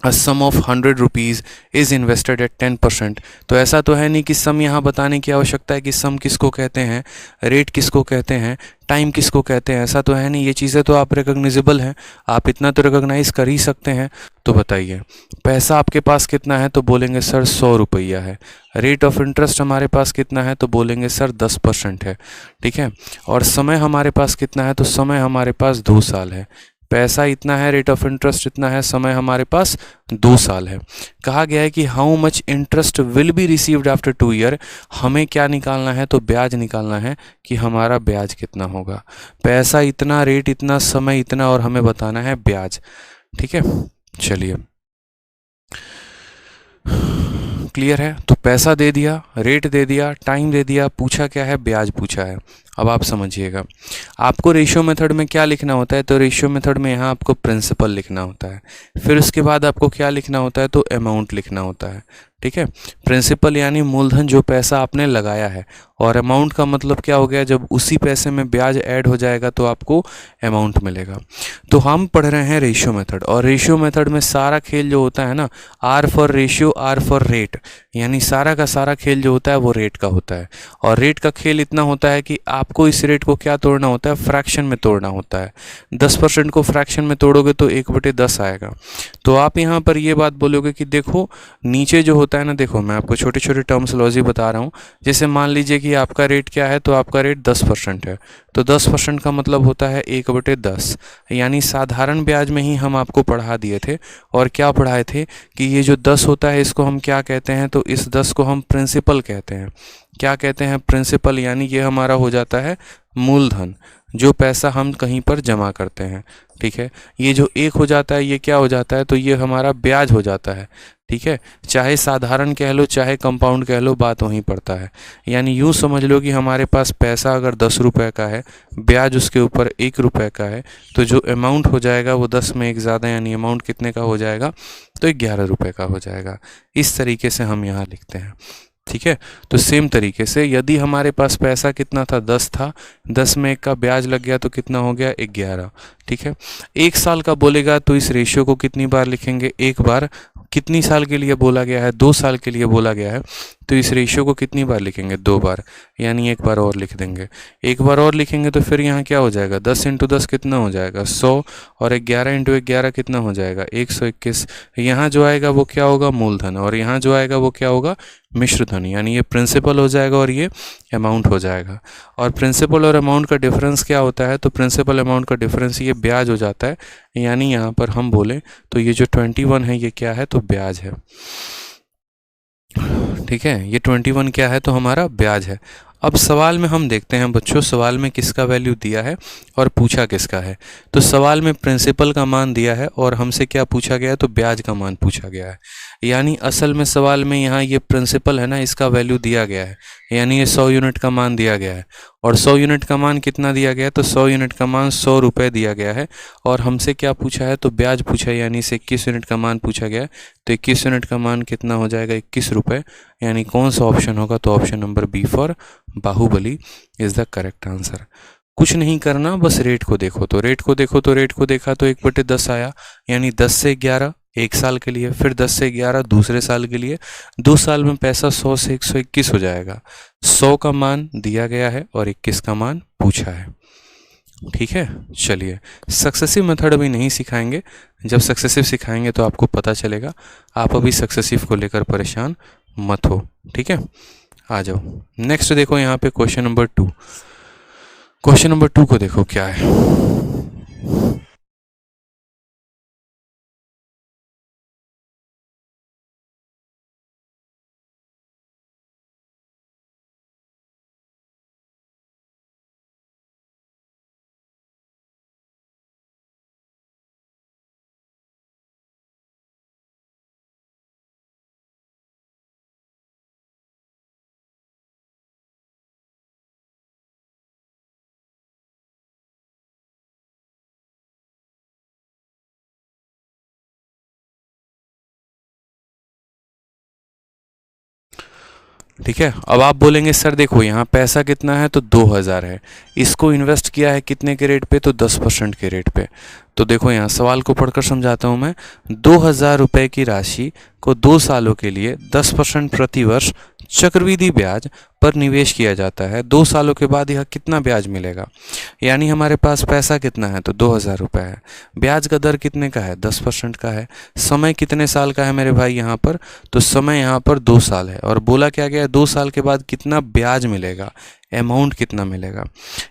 A sum of 100 rupees is invested at 10%। तो ऐसा तो है नहीं कि सम यहाँ बताने की आवश्यकता है कि सम किसको कहते हैं, रेट किसको कहते हैं, टाइम किसको कहते हैं, ऐसा तो है नहीं। ये चीज़ें तो आप रिकॉग्निजेबल हैं, आप इतना तो रिकॉग्नाइज कर ही सकते हैं। तो बताइए पैसा आपके पास कितना है, तो बोलेंगे सर 100 रुपया है। रेट ऑफ इंटरेस्ट हमारे पास कितना है, तो बोलेंगे सर 10% है, ठीक है। और समय हमारे पास कितना है, तो समय हमारे पास 2 साल है। पैसा इतना है, रेट ऑफ इंटरेस्ट इतना है, समय हमारे पास 2 साल है। कहा गया है कि how much interest will be received after 2 year. हमें क्या निकालना है, तो ब्याज निकालना है कि हमारा ब्याज कितना होगा। पैसा इतना, रेट इतना, समय इतना, और हमें बताना है ब्याज, ठीक है। चलिए क्लियर है। तो पैसा दे दिया, रेट दे दिया, टाइम दे दिया, पूछा क्या है, ब्याज पूछा है। अब आप समझिएगा, आपको रेशियो मेथड में क्या लिखना होता है, तो रेशियो मेथड में यहाँ आपको प्रिंसिपल लिखना होता है। फिर उसके बाद आपको क्या लिखना होता है, तो अमाउंट लिखना होता है, ठीक है। प्रिंसिपल यानी मूलधन, जो पैसा आपने लगाया है, और अमाउंट का मतलब क्या हो गया, जब उसी पैसे में ब्याज ऐड हो जाएगा तो आपको अमाउंट मिलेगा। तो हम पढ़ रहे हैं रेशियो मेथड, और रेशियो मेथड में सारा खेल जो होता है ना, R for ratio, R for rate, यानी सारा का सारा खेल जो होता है वो रेट का होता है। और रेट का खेल इतना होता है कि आपको इस रेट को क्या तोड़ना होता है, फ्रैक्शन में तोड़ना होता है। 10% को फ्रैक्शन में तोड़ोगे तो 1/10 आएगा। तो आप यहाँ पर ये बात बोलोगे कि देखो नीचे जो होता है ना, देखो मैं आपको छोटे छोटे टर्म्सोलॉजी बता रहा हूँ। जैसे मान लीजिए कि आपका रेट क्या है, तो आपका रेट 10% है, तो 10% का मतलब होता है 1/10, यानी साधारण ब्याज में ही हम आपको पढ़ा दिए थे। और क्या पढ़ाए थे कि ये जो 10 होता है इसको हम क्या कहते हैं, तो इस 10 को हम प्रिंसिपल कहते हैं। क्या कहते हैं, प्रिंसिपल, यानी ये हमारा हो जाता है मूलधन, जो पैसा हम कहीं पर जमा करते हैं, ठीक है। ये जो 1 हो जाता है ये क्या हो जाता है, तो ये हमारा ब्याज हो जाता है, ठीक है। चाहे साधारण कह लो चाहे कंपाउंड कह लो, बात वहीं पड़ता है। यानी यूँ समझ लो कि हमारे पास पैसा अगर 10 रुपये का है, ब्याज उसके ऊपर 1 रुपये का है, तो जो अमाउंट हो जाएगा वो 10 में 1 ज़्यादा, यानी अमाउंट कितने का हो जाएगा, तो 11 रुपये का हो जाएगा। इस तरीके से हम यहाँ लिखते हैं, ठीक है। तो सेम तरीके से यदि हमारे पास पैसा कितना था, 10 था, 10 में 1 का ब्याज लग गया तो कितना हो गया, 11, ठीक है। 1 साल का बोलेगा तो इस रेशियो को कितनी बार लिखेंगे, 1 बार। कितनी साल के लिए बोला गया है, 2 साल के लिए बोला गया है, तो इस रेशियो को कितनी बार लिखेंगे, 2 बार, यानी 1 बार और लिख देंगे। 1 बार और लिखेंगे तो फिर यहाँ क्या हो जाएगा, 10 × 10 कितना हो जाएगा, 100, और 11 × 11 कितना हो जाएगा, 121। यहाँ जो आएगा वो क्या होगा, मूलधन, और यहाँ जो आएगा वो क्या होगा, मिश्रधन, यानी ये प्रिंसिपल हो जाएगा और ये अमाउंट हो जाएगा। और प्रिंसिपल और अमाउंट का डिफरेंस क्या होता है, तो प्रिंसिपल अमाउंट का डिफरेंस ये ब्याज हो जाता है। यानी यहाँ पर हम बोलें तो ये जो 21 है ये क्या है, तो ब्याज है, ठीक है। ये 21 क्या है, तो हमारा ब्याज है। अब सवाल में हम देखते हैं बच्चों, सवाल में किसका वैल्यू दिया है और पूछा किसका है। तो सवाल में प्रिंसिपल का मान दिया है और हमसे क्या पूछा गया है, तो ब्याज का मान पूछा गया है। यानी असल में सवाल में यहाँ ये प्रिंसिपल है ना, इसका वैल्यू दिया गया है, यानी ये 100 यूनिट का मान दिया गया है। और 100 यूनिट का मान कितना दिया गया है, तो 100 यूनिट का मान 100 रुपये दिया गया है। और हमसे क्या पूछा है, तो ब्याज पूछा है, यानी इसे 21 यूनिट का मान पूछा गया है। तो 21 यूनिट का मान कितना हो जाएगा, 21 रुपये। यानी कौन सा ऑप्शन होगा, तो option number b for Baahubali is the correct answer. कुछ नहीं करना, बस रेट को देखो, तो रेट को देखो, तो रेट को देखा तो 1/10 आया, यानी 10 से 11 एक साल के लिए, फिर 10 से 11 दूसरे साल के लिए, 2 साल में पैसा 100 से 121 हो जाएगा। 100 का मान दिया गया है और 21 का मान पूछा है। ठीक है, चलिए सक्सेसिव मेथड अभी नहीं सिखाएंगे, जब सक्सेसिव सिखाएंगे तो आपको पता चलेगा। आप अभी सक्सेसिव को लेकर परेशान मत हो। ठीक है, आ जाओ नेक्स्ट। देखो यहाँ पे क्वेश्चन नंबर 2, क्वेश्चन नंबर 2 को देखो क्या है। ठीक है, अब आप बोलेंगे सर देखो यहाँ पैसा कितना है, तो 2000 है, इसको इन्वेस्ट किया है कितने के रेट पे, तो 10% के रेट पे। तो देखो यहाँ सवाल को पढ़कर समझाता हूँ मैं। 2000 रुपये की राशि को 2 सालों के लिए 10% प्रति वर्ष चक्रवृद्धि ब्याज पर निवेश किया जाता है। 2 सालों के बाद यह कितना ब्याज मिलेगा, यानी हमारे पास पैसा कितना है, तो 2000 रुपये है। ब्याज का दर कितने का है, 10% का है। समय कितने साल का है मेरे भाई यहाँ पर, तो समय यहाँ पर 2 साल है। और बोला क्या गया, 2 साल के बाद कितना ब्याज मिलेगा, अमाउंट कितना मिलेगा।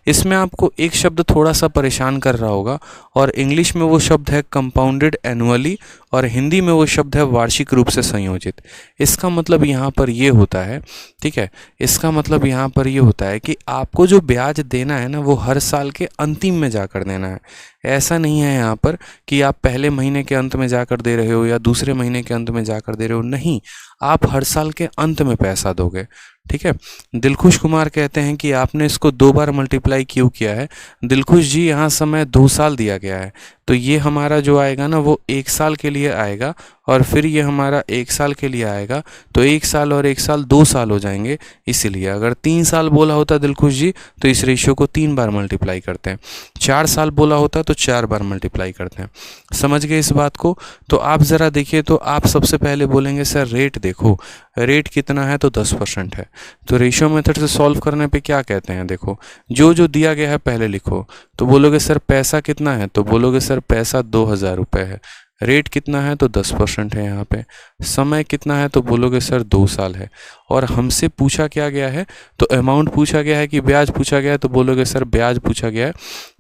इसमें आपको एक शब्द थोड़ा सा परेशान कर रहा होगा, और इंग्लिश में वो शब्द है कंपाउंडेड एनुअली, और हिंदी में वो शब्द है वार्षिक रूप से संयोजित। इसका मतलब यहाँ पर ये होता है, ठीक है, इसका मतलब यहाँ पर ये होता है कि आपको जो ब्याज देना है ना, वो हर साल के अंतिम में जाकर देना है। ऐसा नहीं है यहाँ पर कि आप पहले महीने के अंत में जाकर दे रहे हो या दूसरे महीने के अंत में जाकर दे रहे हो, नहीं, आप हर साल के अंत में पैसा दोगे। ठीक है, दिलखुश कुमार कहते हैं कि आपने इसको 2 बार मल्टीप्लाई क्यों किया है। दिलखुश जी, यहाँ समय 2 साल दिया गया है, तो ये हमारा जो आएगा ना वो 1 साल के लिए आएगा, और फिर ये हमारा 1 साल के लिए आएगा, तो 1 साल और 1 साल 2 साल हो जाएंगे। इसीलिए अगर 3 साल बोला होता दिलखुश जी, तो इस रेशियो को 3 बार मल्टीप्लाई करते हैं। 4 साल बोला होता तो 4 बार मल्टीप्लाई करते हैं। समझ गए इस बात को। तो आप ज़रा देखिए, तो आप सबसे पहले बोलेंगे सर रेट देखो, रेट कितना है, तो 10% है। तो रेशियो मेथड से सॉल्व करने पे क्या कहते हैं, देखो जो जो दिया गया है पहले लिखो। तो बोलोगे सर पैसा कितना है, तो बोलोगे सर पैसा 2000 रुपये है। रेट कितना है, तो 10% है यहाँ पे। समय कितना है, तो बोलोगे सर 2 साल है। और हमसे पूछा क्या गया है, तो अमाउंट पूछा गया है कि ब्याज पूछा गया है, तो बोलोगे सर ब्याज पूछा गया है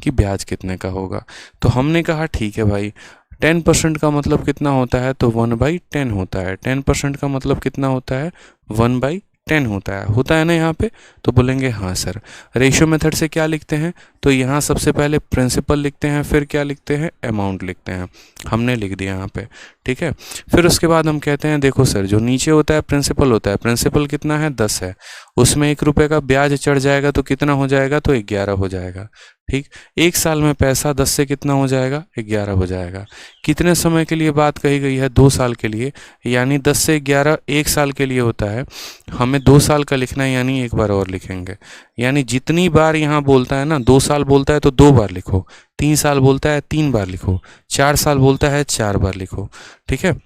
कि ब्याज कितने का होगा। तो हमने कहा ठीक है भाई, 10% का मतलब कितना होता है, तो 1/10 होता है। 10% का मतलब कितना होता है, 1/10 होता है ना यहाँ पे। तो बोलेंगे हाँ सर। रेशियो मेथड से क्या लिखते हैं, तो यहाँ सबसे पहले प्रिंसिपल लिखते हैं, फिर क्या लिखते हैं, अमाउंट लिखते हैं। हमने लिख दिया यहाँ पे, ठीक है। फिर उसके बाद हम कहते हैं देखो सर, जो नीचे होता है प्रिंसिपल होता है, प्रिंसिपल कितना है, 10 है, उसमें 1 रुपये का ब्याज चढ़ जाएगा तो कितना हो जाएगा, तो 11 हो जाएगा। ठीक, 1 साल में पैसा 10 से कितना हो जाएगा, 11 हो जाएगा। कितने समय के लिए बात कही गई है, 2 साल के लिए, यानी 10 से 11 1 साल के लिए होता है। हमें 2 साल का लिखना है, यानी एक बार और लिखेंगे। यानी जितनी बार यहाँ बोलता है ना, 2 साल बोलता है तो 2 बार लिखो, 3 साल बोलता है 3 बार लिखो, 4 साल बोलता है 4 बार लिखो। ठीक है,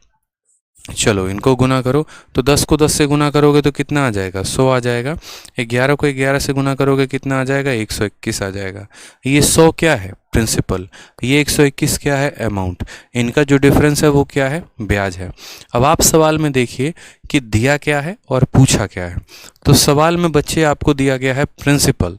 चलो इनको गुना करो। तो 10 को 10 से गुना करोगे तो कितना आ जाएगा, 100 आ जाएगा। 11 को 11 से गुना करोगे कितना आ जाएगा, 121 आ जाएगा। ये 100 क्या है, प्रिंसिपल, ये 121 क्या है, अमाउंट। इनका जो डिफरेंस है वो क्या है, ब्याज है। अब आप सवाल में देखिए कि दिया क्या है और पूछा क्या है। तो सवाल में बच्चे आपको दिया गया है प्रिंसिपल,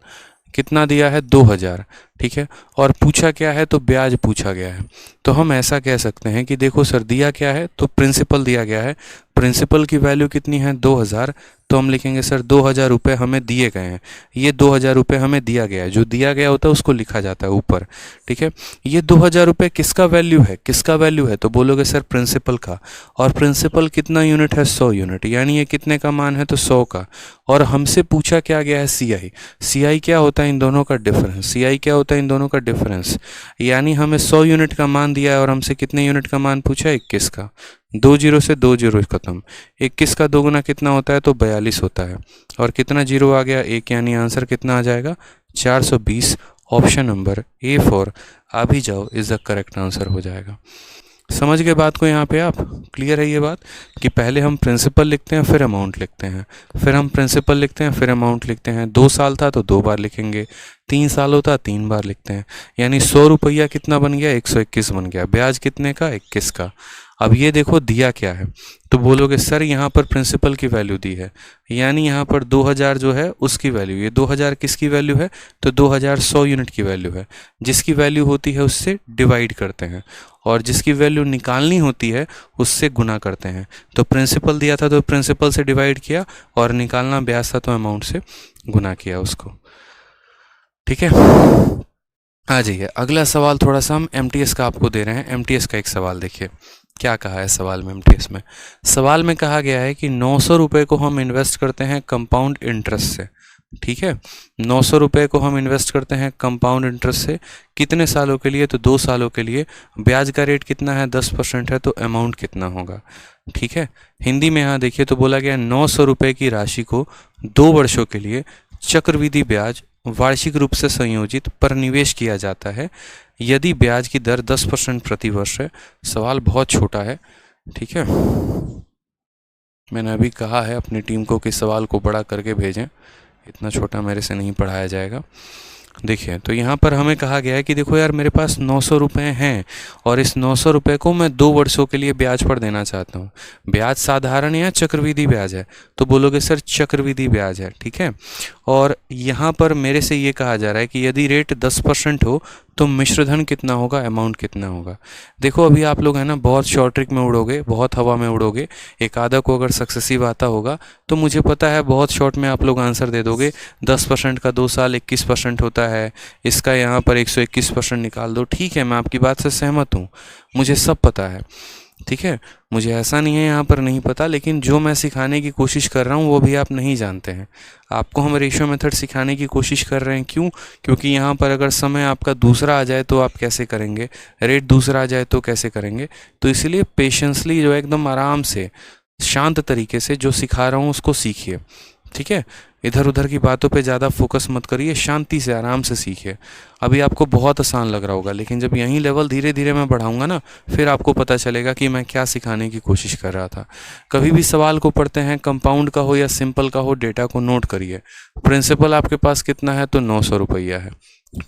कितना दिया है, 2000, ठीक है। और पूछा क्या है, तो ब्याज पूछा गया है। तो हम ऐसा कह सकते हैं कि देखो सर, दिया क्या है, तो प्रिंसिपल दिया गया है। प्रिंसिपल की वैल्यू कितनी है, 2000। तो हम लिखेंगे सर 2000 रुपये हमें दिए गए हैं। ये 2000 रुपये हमें दिया गया है, जो दिया गया होता है उसको लिखा जाता है ऊपर, ठीक है। ये 2000 रुपये किसका वैल्यू है, किसका वैल्यू है, तो बोलोगे सर प्रिंसिपल का। और प्रिंसिपल कितना यूनिट है, 100 यूनिट, यानी ये कितने का मान है, तो 100 का। और हमसे पूछा क्या गया है, CI। CI क्या होता है, इन दोनों का डिफरेंस। CI क्या होता है, इन दोनों का डिफरेंस। यानी हमें 100 यूनिट का मान दिया है और हमसे कितने यूनिट का मान पूछा है, 21 का। 2 जीरो से 2 जीरो खत्म। 21 का 2 गुना कितना होता है, तो 42 होता है। और कितना जीरो आ गया, 1, यानी आंसर कितना आ जाएगा, 420। ऑप्शन नंबर A4 आ भी जाओ इज द करेक्ट आंसर हो जाएगा। समझ गए बात को यहाँ पे आप? क्लियर है ये बात कि पहले हम प्रिंसिपल लिखते हैं फिर अमाउंट लिखते हैं, फिर हम प्रिंसिपल लिखते हैं फिर अमाउंट लिखते हैं। 2 साल था तो 2 बार लिखेंगे, 3 साल होता 3 बार लिखते हैं। यानी 100 रुपया कितना बन गया? 121 बन गया। ब्याज कितने का? 21 का। अब ये देखो दिया क्या है, तो बोलोगे सर यहाँ पर प्रिंसिपल की वैल्यू दी है, यानी यहाँ पर 2000 जो है उसकी वैल्यू, ये 2000 किसकी वैल्यू है? तो 2000 100 यूनिट की वैल्यू है। जिसकी वैल्यू होती है उससे डिवाइड करते हैं, और जिसकी वैल्यू निकालनी होती है उससे गुना करते हैं। तो प्रिंसिपल दिया था तो प्रिंसिपल से डिवाइड किया, और निकालना ब्याज था तो अमाउंट से गुना किया उसको। ठीक है, आ जाइए अगला सवाल। थोड़ा सा हम एमटीएस का आपको दे रहे हैं। एमटीएस का एक सवाल देखिए क्या कहा है सवाल में। एमटीएस में सवाल में कहा गया है कि 900 रुपये को हम इन्वेस्ट करते हैं कंपाउंड इंटरेस्ट से। ठीक है, 900 रुपये को हम इन्वेस्ट करते हैं कंपाउंड इंटरेस्ट से। कितने सालों के लिए? तो 2 सालों के लिए। ब्याज का रेट कितना है? 10% है। तो अमाउंट कितना होगा? ठीक है, हिंदी में यहाँ देखिए तो बोला गया 900 रुपये की राशि को 2 वर्षों के लिए चक्रवृद्धि ब्याज वार्षिक रूप से संयोजित पर निवेश किया जाता है यदि ब्याज की दर 10% प्रति वर्ष है। सवाल बहुत छोटा है। ठीक है, मैंने अभी कहा है अपनी टीम को कि सवाल को बड़ा करके भेजें, इतना छोटा मेरे से नहीं पढ़ाया जाएगा। देखिए तो यहाँ पर हमें कहा गया है कि देखो यार मेरे पास 900 रुपये हैं, और इस 900 रुपये को मैं 2 वर्षों के लिए ब्याज पर देना चाहता हूँ। ब्याज साधारण या चक्रवृद्धि ब्याज है? तो बोलोगे सर चक्रवृद्धि ब्याज है। ठीक है, और यहाँ पर मेरे से ये कहा जा रहा है कि यदि रेट 10% हो तो मिश्रधन कितना होगा, अमाउंट कितना होगा। देखो अभी आप लोग है ना बहुत शॉर्ट ट्रिक में उड़ोगे, बहुत हवा में उड़ोगे। एक आधा को अगर सक्सेसिव आता होगा तो मुझे पता है बहुत शॉर्ट में आप लोग आंसर दे दोगे। 10% का 2 साल 21% होता है, इसका यहाँ पर 121% निकाल दो। ठीक है, मैं आपकी बात से सहमत हूँ, मुझे सब पता है। ठीक है, मुझे ऐसा नहीं है यहाँ पर नहीं पता, लेकिन जो मैं सिखाने की कोशिश कर रहा हूँ वो भी आप नहीं जानते हैं। आपको हम रेशियो मेथड सिखाने की कोशिश कर रहे हैं। क्यों? क्योंकि यहाँ पर अगर समय आपका दूसरा आ जाए तो आप कैसे करेंगे, रेट दूसरा आ जाए तो कैसे करेंगे। तो इसलिए पेशेंसली जो है एकदम आराम से शांत तरीके से जो सिखा रहा हूँ उसको सीखिए। ठीक है, इधर उधर की बातों पे ज़्यादा फोकस मत करिए, शांति से आराम से सीखिए। अभी आपको बहुत आसान लग रहा होगा, लेकिन जब यही लेवल धीरे धीरे मैं बढ़ाऊंगा ना, फिर आपको पता चलेगा कि मैं क्या सिखाने की कोशिश कर रहा था। कभी भी सवाल को पढ़ते हैं, कंपाउंड का हो या सिंपल का हो, डेटा को नोट करिए। प्रिंसिपल आपके पास कितना है? तो 900 रुपया है।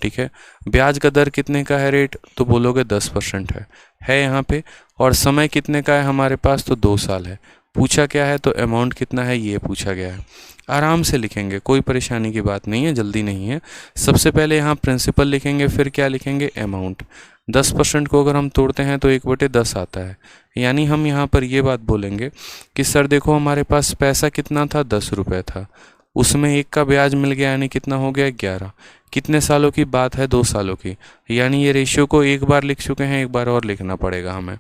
ठीक है, ब्याज का दर कितने का है रेट? तो बोलोगे 10% है यहाँ पे। और समय कितने का है हमारे पास? तो 2 साल है। पूछा क्या है? तो अमाउंट कितना है ये पूछा गया है। आराम से लिखेंगे, कोई परेशानी की बात नहीं है, जल्दी नहीं है। सबसे पहले यहाँ प्रिंसिपल लिखेंगे, फिर क्या लिखेंगे? अमाउंट। 10% को अगर हम तोड़ते हैं तो 1/10 आता है। यानी हम यहाँ पर ये बात बोलेंगे कि सर देखो हमारे पास पैसा कितना था? 10 रुपये था, उसमें 1 का ब्याज मिल गया, यानी कितना हो गया? 11। कितने सालों की बात है? 2 सालों की। यानी ये रेशियो को एक बार लिख चुके हैं, एक बार और लिखना पड़ेगा हमें।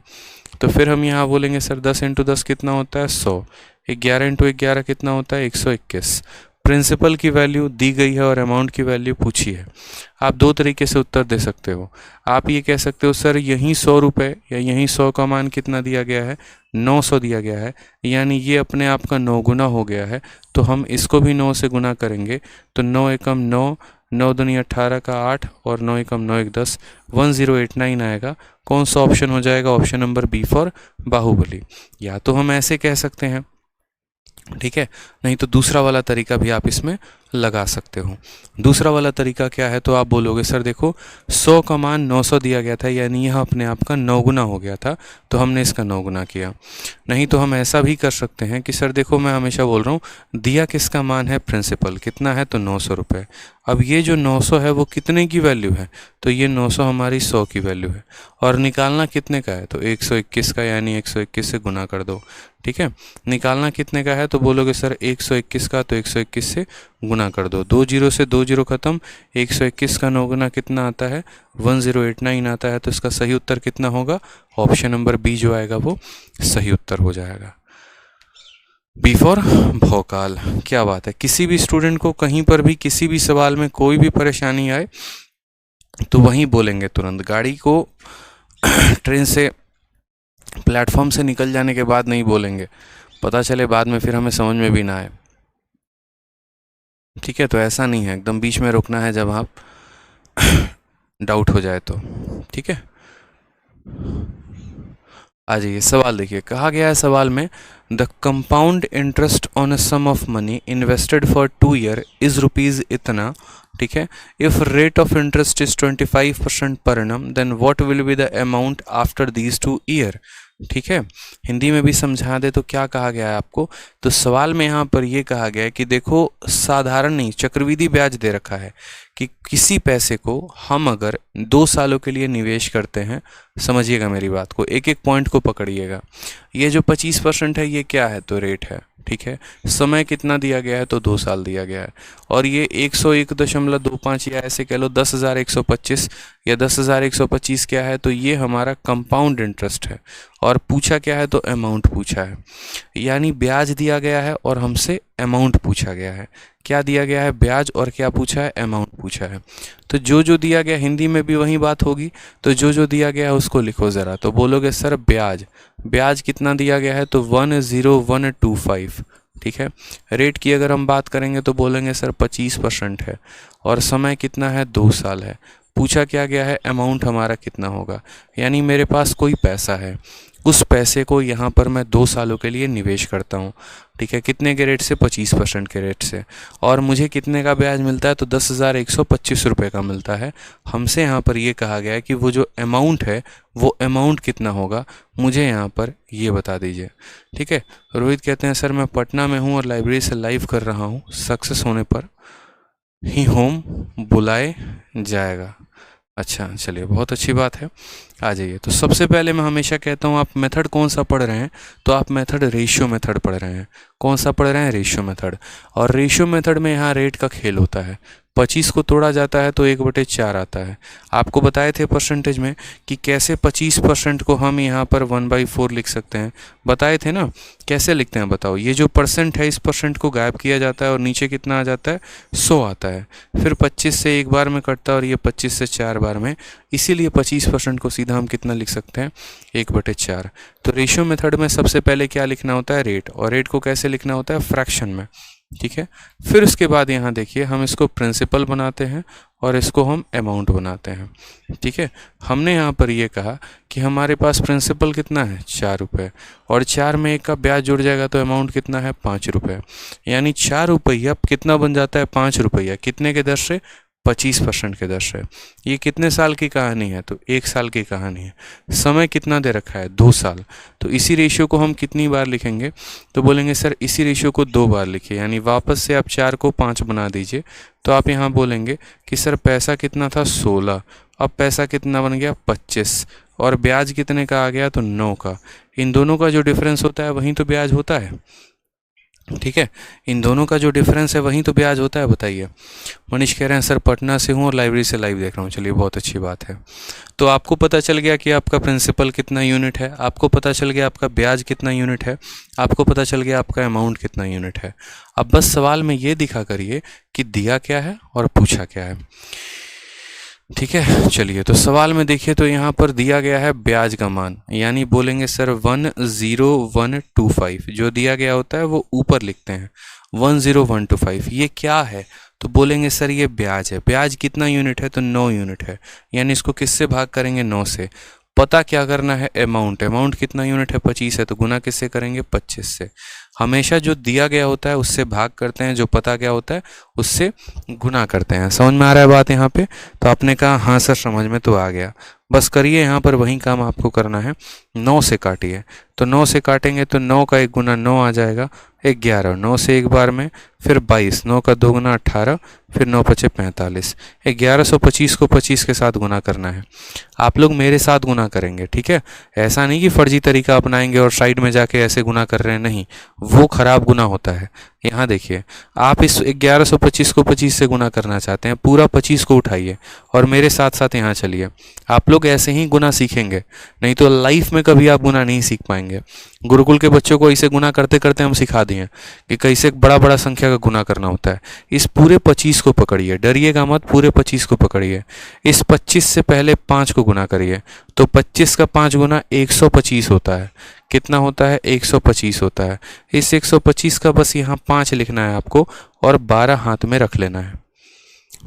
तो फिर हम यहाँ बोलेंगे सर 10 × 10 कितना होता है? 100। 11 × 11 कितना होता है? 121। प्रिंसिपल की वैल्यू दी गई है और अमाउंट की वैल्यू पूछी है। आप दो तरीके से उत्तर दे सकते हो। आप ये कह सकते हो सर यहीं 100 रुपये या यहीं 100 का मान कितना दिया गया है? 900 दिया गया है, यानी ये अपने आप का 9 गुना हो गया है। तो हम इसको भी 9 से गुना करेंगे तो 9 एकम 9, 9 दूनी 18 का 8, और 9 एकम 9 एक 10, 1089 आएगा। कौन सा ऑप्शन हो जाएगा? Option number b for Baahubali. या तो हम ऐसे कह सकते हैं, ठीक है, नहीं तो दूसरा वाला तरीका भी आप इसमें लगा सकते हो। दूसरा वाला तरीका क्या है? तो आप बोलोगे सर देखो 100 का मान 900 दिया गया था, यानी यह अपने आप का 9 गुना हो गया था, तो हमने इसका 9 गुना किया। नहीं तो हम ऐसा भी कर सकते हैं कि सर देखो मैं हमेशा बोल रहा हूँ दिया किसका मान है? प्रिंसिपल। कितना है? तो 900 रुपये। अब ये जो 900 है वो कितने की वैल्यू है? तो ये 900 हमारी 100 की वैल्यू है, और निकालना कितने का है? तो 121 का, यानी 121 से गुना कर दो। ठीक है, निकालना कितने का है? तो बोलोगे सर 121 का, तो 121 से गुना कर दो। 2 जीरो से 2 जीरो खत्म। 121 का 9 गुना कितना आता है? 1089 आता है। तो इसका सही उत्तर कितना होगा? ऑप्शन नंबर बी जो आएगा वो सही उत्तर हो जाएगा। बी फॉर भौकाल। क्या बात है, किसी भी स्टूडेंट को कहीं पर भी किसी भी सवाल में कोई भी परेशानी आए तो वहीं बोलेंगे तुरंत। गाड़ी को ट्रेन से प्लेटफॉर्म से निकल जाने के बाद नहीं बोलेंगे, पता चले बाद में फिर हमें समझ में भी ना आए। ठीक है, तो ऐसा नहीं है, एकदम बीच में रोकना है जब आप डाउट हो जाए तो। ठीक है, आ जाइए सवाल देखिए, कहा गया है सवाल में the compound interest on a sum of money invested for 2 year is rupees इतना, ठीक है। If rate of interest is 25% per annum then what will be the amount after these 2 year, ठीक है। हिंदी में भी समझा दे तो क्या कहा गया है आपको, तो सवाल में यहाँ पर ये कहा गया है कि देखो साधारण नहीं चक्रवृद्धि ब्याज दे रखा है कि किसी पैसे को हम अगर 2 सालों के लिए निवेश करते हैं, समझिएगा मेरी बात को, एक एक पॉइंट को पकड़िएगा। ये जो 25% है ये क्या है, तो रेट है, ठीक है। समय कितना दिया गया है, तो 2 साल दिया गया है। और ये 101.25 या ऐसे कह लो 10,125 या 10,125 क्या है, तो ये हमारा कंपाउंड इंटरेस्ट है। और पूछा क्या है, तो अमाउंट पूछा है, यानी ब्याज दिया गया है और हमसे अमाउंट पूछा गया है। क्या दिया गया है, ब्याज, और क्या पूछा है, अमाउंट पूछा है। तो जो दिया गया, हिंदी में भी वही बात होगी, तो जो दिया गया है उसको लिखो ज़रा। तो बोलोगे सर ब्याज कितना दिया गया है, तो 10125, ठीक है। रेट की अगर हम बात करेंगे तो बोलेंगे सर 25% है, और समय कितना है, 2 साल है। पूछा क्या गया है, अमाउंट हमारा कितना होगा, यानी मेरे पास कोई पैसा है, उस पैसे को यहाँ पर मैं 2 सालों के लिए निवेश करता हूँ, ठीक है। कितने के रेट से, 25% के रेट से, और मुझे कितने का ब्याज मिलता है, तो 10,125 रुपये का मिलता है। हमसे यहाँ पर ये कहा गया है कि वो जो अमाउंट है वो अमाउंट कितना होगा, मुझे यहाँ पर ये बता दीजिए, ठीक है। रोहित कहते हैं सर मैं पटना में हूँ और लाइब्रेरी से लाइव कर रहा हूँ, सक्सेस होने पर ही होम बुलाए जाएगा। अच्छा चलिए, बहुत अच्छी बात है, आ जाइए। तो सबसे पहले मैं हमेशा कहता हूँ आप मेथड कौन सा पढ़ रहे हैं, तो आप मेथड रेशियो मेथड पढ़ रहे हैं। कौन सा पढ़ रहे हैं, रेशियो मेथड। और रेशियो मेथड में यहाँ रेट का खेल होता है, 25 को तोड़ा जाता है तो 1/4 आता है। आपको बताए थे परसेंटेज में कि कैसे 25% को हम यहाँ पर 1/4 लिख सकते हैं, बताए थे ना। कैसे लिखते हैं बताओ, ये जो परसेंट है इस परसेंट को गायब किया जाता है और नीचे कितना आ जाता है, 100 आता है। फिर 25 से एक बार में कटता है और ये 25 से 4 बार में, इसीलिए 25% को सीधा हम कितना लिख सकते हैं, 1/4। तो रेशियो मेथड में सबसे पहले क्या लिखना होता है, रेट, और रेट को कैसे लिखना होता है, फ्रैक्शन में, ठीक है। फिर उसके बाद यहाँ देखिए हम इसको प्रिंसिपल बनाते हैं और इसको हम अमाउंट बनाते हैं, ठीक है। हमने यहाँ पर ये कहा कि हमारे पास प्रिंसिपल कितना है, 4 रुपये, और 4 में 1 का ब्याज जुड़ जाएगा तो अमाउंट कितना है, 5 रुपये, यानी 4 रुपया कितना बन जाता है, 5 रुपया, कितने के दर से, 25% के दर से। ये कितने साल की कहानी है, तो 1 साल की कहानी है। समय कितना दे रखा है, 2 साल। तो इसी रेशियो को हम कितनी बार लिखेंगे, तो बोलेंगे सर इसी रेशियो को 2 बार लिखिए, यानी वापस से आप 4 को 5 बना दीजिए। तो आप यहाँ बोलेंगे कि सर पैसा कितना था, 16, अब पैसा कितना बन गया, 25, और ब्याज कितने का आ गया, तो 9 का। इन दोनों का जो डिफरेंस होता है वहीं तो ब्याज होता है, ठीक है। इन दोनों का जो डिफरेंस है वहीं तो ब्याज होता है, बताइए। मनीष कह रहे हैं सर पटना से हूँ और लाइब्रेरी से लाइव देख रहा हूँ, चलिए बहुत अच्छी बात है। तो आपको पता चल गया कि आपका प्रिंसिपल कितना यूनिट है, आपको पता चल गया आपका ब्याज कितना यूनिट है, आपको पता चल गया आपका अमाउंट कितना यूनिट है। अब बस सवाल में ये दिखा करिए कि दिया क्या है और पूछा क्या है, ठीक है। चलिए तो सवाल में देखिए तो यहाँ पर दिया गया है ब्याज का मान, यानी बोलेंगे सर 10125, जो दिया गया होता है वो ऊपर लिखते हैं 10125। ये क्या है, तो बोलेंगे सर ये ब्याज है। ब्याज कितना यूनिट है, तो 9 यूनिट है, यानी इसको किससे भाग करेंगे, 9 से। पता क्या करना है, अमाउंट कितना यूनिट है, 25 है, तो गुना किससे करेंगे, 25 से। हमेशा जो दिया गया होता है उससे भाग करते हैं, जो पता क्या होता है उससे गुना करते हैं। समझ में आ रहा है बात यहाँ पे, तो आपने कहा हाँ सर समझ में तो आ गया। बस करिए यहाँ पर वही काम आपको करना है, 9 से काटिए। तो 9 से काटेंगे तो 9 का 1 गुना 9 आ जाएगा, 11, 9 से एक बार में, फिर 22, 9 का 2 गुना 18, फिर 9 पचे 45। 1125 को 25 के साथ गुना करना है। आप लोग मेरे साथ गुना करेंगे, ठीक है। ऐसा नहीं कि फर्जी तरीका अपनाएंगे और साइड में जाके ऐसे गुना कर रहे हैं, नहीं, वो खराब गुना होता है। यहाँ देखिए, आप इस 1125 को 25 से गुना करना चाहते हैं, पूरा 25 को उठाइए और मेरे साथ साथ यहाँ चलिए। आप लोग ऐसे ही गुना सीखेंगे, नहीं तो लाइफ में कभी आप गुना नहीं सीख पाएंगे। गुरुकुल के बच्चों को इसे गुना करते करते हम सिखा दिए कि कैसे बड़ा बड़ा संख्या का गुना करना होता है। इस पूरे 25 को पकड़िए, डरिएगा मत, पूरे 25 को पकड़िए। इस 25 से पहले 5 को गुना करिए, तो 25 का 5 गुना 125 होता है। कितना होता है, 125 होता है। इस 125 का बस यहाँ 5 लिखना है आपको और 12 हाथ में रख लेना है,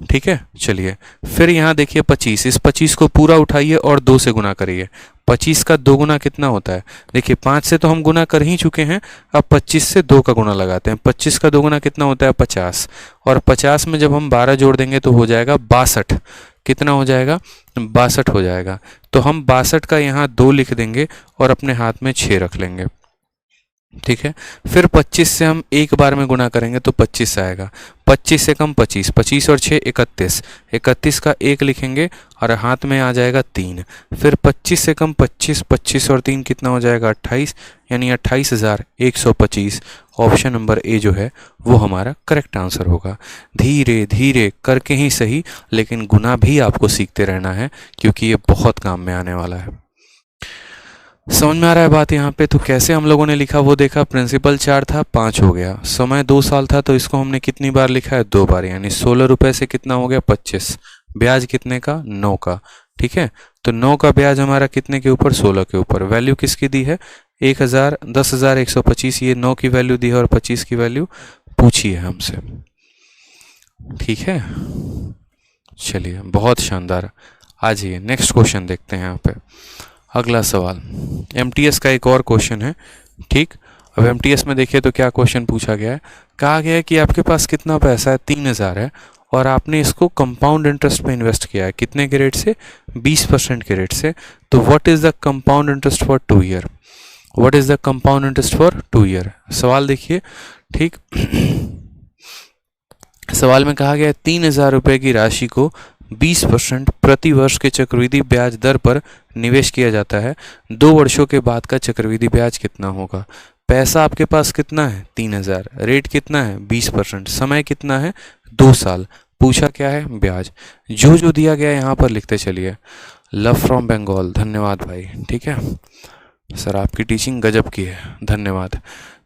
ठीक है। चलिए फिर यहाँ देखिए 25, इस 25 को पूरा उठाइए और 2 से गुना करिए। 25 का 2 गुना कितना होता है? देखिए 5 से तो हम गुना कर ही चुके हैं, अब 25 से 2 का गुना लगाते हैं। 25 का 2 गुना कितना होता है? 50। और 50 में जब हम 12 जोड़ देंगे तो हो जाएगा 62। कितना हो जाएगा? 62 हो जाएगा। तो हम 62 का यहाँ 2 लिख देंगे और अपने हाथ में 6 रख लेंगे। ठीक है, फिर 25 से हम एक बार में गुना करेंगे तो 25 आएगा। 25 से कम 25, 25 और 6 31, 31 का 1 लिखेंगे और हाथ में आ जाएगा 3। फिर 25 से कम 25, 25 और 3 कितना हो जाएगा? 28, यानी 28,125। ऑप्शन नंबर ए जो है वो हमारा करेक्ट आंसर होगा। धीरे धीरे करके ही सही, लेकिन गुना भी आपको सीखते रहना है क्योंकि ये बहुत काम में आने वाला है। समझ में आ रहा है बात यहाँ पे? तो कैसे हम लोगों ने लिखा वो देखा। प्रिंसिपल 4 था, 5 हो गया। समय 2 साल था तो इसको हमने कितनी बार लिखा है? 2 बार, यानी 16 रुपये से कितना हो गया? 25। ब्याज कितने का? 9 का। ठीक है, तो 9 का ब्याज हमारा कितने के ऊपर? 16 के ऊपर। वैल्यू किसकी दी है? 10,125। ये 9 की वैल्यू दी है और 25 की वैल्यू पूछी है हमसे। ठीक है, चलिए बहुत शानदार। आ जाइए नेक्स्ट क्वेश्चन देखते हैं यहाँ पे। अगला सवाल एमटीएस का एक और क्वेश्चन है। ठीक, अब एमटीएस में देखिए तो क्या क्वेश्चन पूछा गया है। कहा गया है कि आपके पास कितना पैसा है? 3,000 है और आपने इसको कंपाउंड इंटरेस्ट पे इन्वेस्ट किया है। कितने के रेट से? 20% के रेट से। तो what is the compound interest for 2 year? What is the compound interest for 2 year? सवाल देखिए। ठीक, सवाल में कहा गया है 3,000 रुपये की राशि को 20% प्रति वर्ष के चक्रवृद्धि ब्याज दर पर निवेश किया जाता है। 2 वर्षों के बाद का चक्रवृद्धि ब्याज कितना होगा? पैसा आपके पास कितना है? 3,000। रेट कितना है? 20%। समय कितना है? 2 साल। पूछा क्या है? ब्याज। जो जो दिया गया यहाँ पर लिखते चलिए। लव फ्रॉम बंगाल, धन्यवाद भाई। ठीक है सर, आपकी टीचिंग गजब की है, धन्यवाद।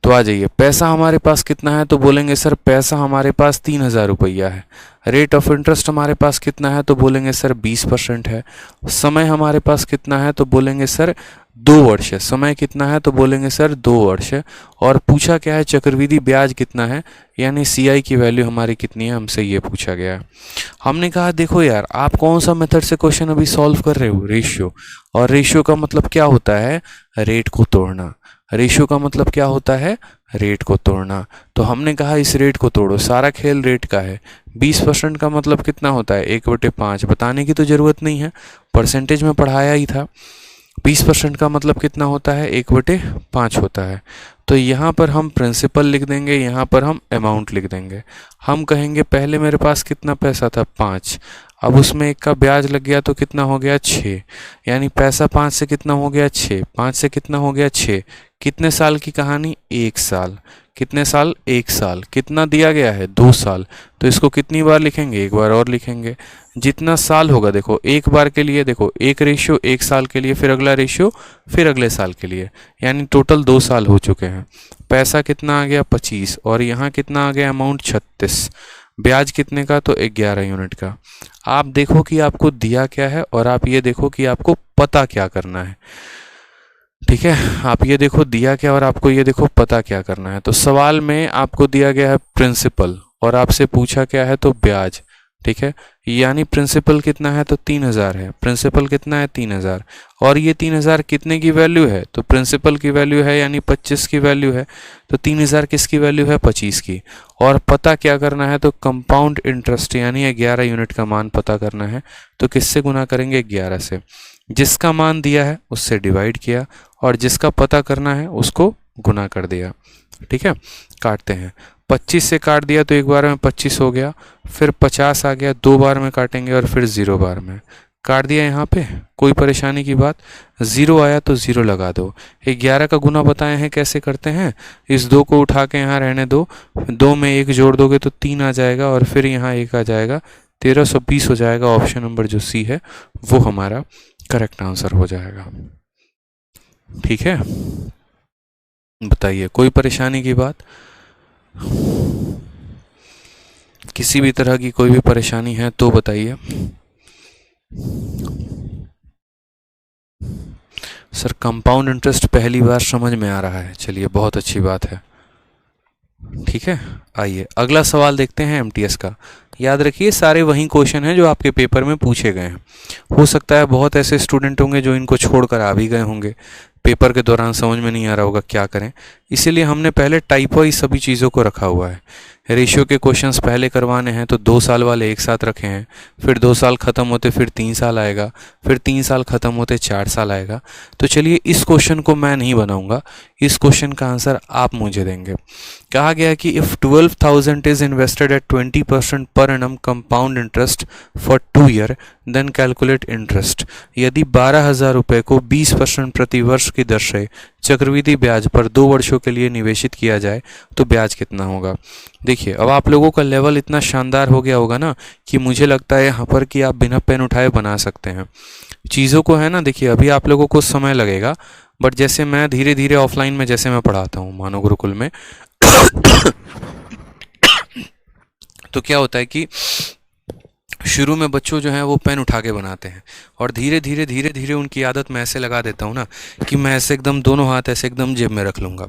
तो आ जाइए, पैसा हमारे पास कितना है? तो बोलेंगे सर पैसा हमारे पास 3,000 रुपया है। रेट ऑफ इंटरेस्ट हमारे पास कितना है? तो बोलेंगे सर 20% है। समय हमारे पास कितना है? तो बोलेंगे सर 2 वर्ष है। समय कितना है? तो बोलेंगे सर 2 वर्ष है। और पूछा क्या है? चक्रवृद्धि ब्याज कितना है, यानी सीआई की वैल्यू हमारी कितनी है, हमसे ये पूछा गया है। हमने कहा देखो यार, आप कौन सा मेथड से क्वेश्चन अभी सॉल्व कर रहे हो? रेशियो। और रेशियो का मतलब क्या होता है? रेट को तोड़ना। रेशियो का मतलब क्या होता है? रेट को तोड़ना। तो हमने कहा इस रेट को तोड़ो, सारा खेल रेट का है। 20% का मतलब कितना होता है? 1/5। बताने की तो ज़रूरत नहीं है, परसेंटेज में पढ़ाया ही था। 20% का मतलब कितना होता है? 1/5 होता है। तो यहाँ पर हम प्रिंसिपल लिख देंगे, यहाँ पर हम अमाउंट लिख देंगे। हम कहेंगे पहले मेरे पास कितना पैसा था? 5। अब उसमें 1 का ब्याज लग गया तो कितना हो गया? 6। यानी पैसा 5 से कितना हो गया? 6। 5 से कितना हो गया? 6। कितने साल की कहानी? 1 साल। कितने साल? 1 साल। कितना दिया गया है? 2 साल। तो इसको कितनी बार लिखेंगे? 1 बार और लिखेंगे। जितना साल होगा देखो, एक बार के लिए देखो एक रेशियो, 1 साल के लिए, फिर अगला रेशियो, फिर अगले साल के लिए, यानी टोटल 2 साल हो चुके हैं। पैसा कितना आ गया? 25। और यहाँ कितना आ गया? अमाउंट 36। ब्याज कितने का? तो 11 यूनिट का। आप देखो कि आपको दिया क्या है और आप ये देखो कि आपको पता क्या करना है। ठीक है, आप ये देखो दिया क्या और आपको ये देखो पता क्या करना है। तो सवाल में आपको दिया गया है प्रिंसिपल और आपसे पूछा क्या है? तो ब्याज। ठीक है, यानी प्रिंसिपल कितना है? तो 3,000 है। प्रिंसिपल कितना है? 3,000। और ये 3,000 कितने की वैल्यू है? तो प्रिंसिपल की वैल्यू है, यानी 25 की वैल्यू है। तो 3,000 किसकी वैल्यू है? 25 की। और पता क्या करना है? तो कंपाउंड इंटरेस्ट, यानी 11 यूनिट का मान पता करना है। तो किससे गुना करेंगे? 11 से। जिसका मान दिया है उससे डिवाइड किया और जिसका पता करना है उसको गुना कर दिया। ठीक है, काटते हैं। 25 से काट दिया तो एक बार में 25 हो गया, फिर 50 आ गया, 2 बार में काटेंगे और फिर 0 बार में काट दिया। यहाँ पे कोई परेशानी की बात? 0 आया तो 0 लगा दो। 11 का गुना बताए हैं कैसे करते हैं? इस 2 को उठा के यहाँ रहने दो, 2 में 1 जोड़ दोगे तो 3 आ जाएगा और फिर यहाँ 1 आ जाएगा, 1320 हो जाएगा। ऑप्शन नंबर जो सी है वो हमारा करेक्ट आंसर हो जाएगा। ठीक है, बताइए कोई परेशानी की बात? किसी भी तरह की कोई भी परेशानी है तो बताइए। सर कंपाउंड इंटरेस्ट पहली बार समझ में आ रहा है, चलिए बहुत अच्छी बात है। ठीक है, आइए अगला सवाल देखते हैं एमटीएस का। याद रखिए सारे वही क्वेश्चन हैं जो आपके पेपर में पूछे गए हैं। हो सकता है बहुत ऐसे स्टूडेंट होंगे जो इनको छोड़कर आ भी गए होंगे, पेपर के दौरान समझ में नहीं आ रहा होगा क्या करें, इसीलिए हमने पहले टाइप वाइज सभी चीज़ों को रखा हुआ है। रेशियो के क्वेश्चंस पहले करवाने हैं तो 2 साल वाले एक साथ रखे हैं, फिर 2 साल ख़त्म होते फिर 3 साल आएगा, फिर 3 साल ख़त्म होते 4 साल आएगा। तो चलिए इस क्वेश्चन को मैं नहीं बनाऊंगा, इस क्वेश्चन का आंसर आप मुझे देंगे। कहा गया है कि if 12,000 is invested at 20% per annum compound interest for 2 year then calculate interest. यदि 12,000 रुपये को 20% प्रति वर्ष की दर से चक्रवृद्धि ब्याज पर 2 वर्षों के लिए निवेशित किया जाए तो ब्याज कितना होगा। देखिए अब आप लोगों का लेवल इतना शानदार हो गया होगा ना कि मुझे लगता है यहाँ पर कि आप बिना पेन उठाए बना सकते हैं चीज़ों को, है ना। देखिए अभी आप लोगों को समय लगेगा, बट जैसे मैं धीरे धीरे ऑफलाइन में जैसे मैं पढ़ाता हूँ मानव गुरुकुल में तो क्या होता है कि शुरू में बच्चों जो हैं वो पेन उठा के बनाते हैं और धीरे धीरे उनकी आदत मैं ऐसे लगा देता हूँ ना कि मैं ऐसे एकदम दोनों हाथ ऐसे एकदम जेब में रख लूँगा,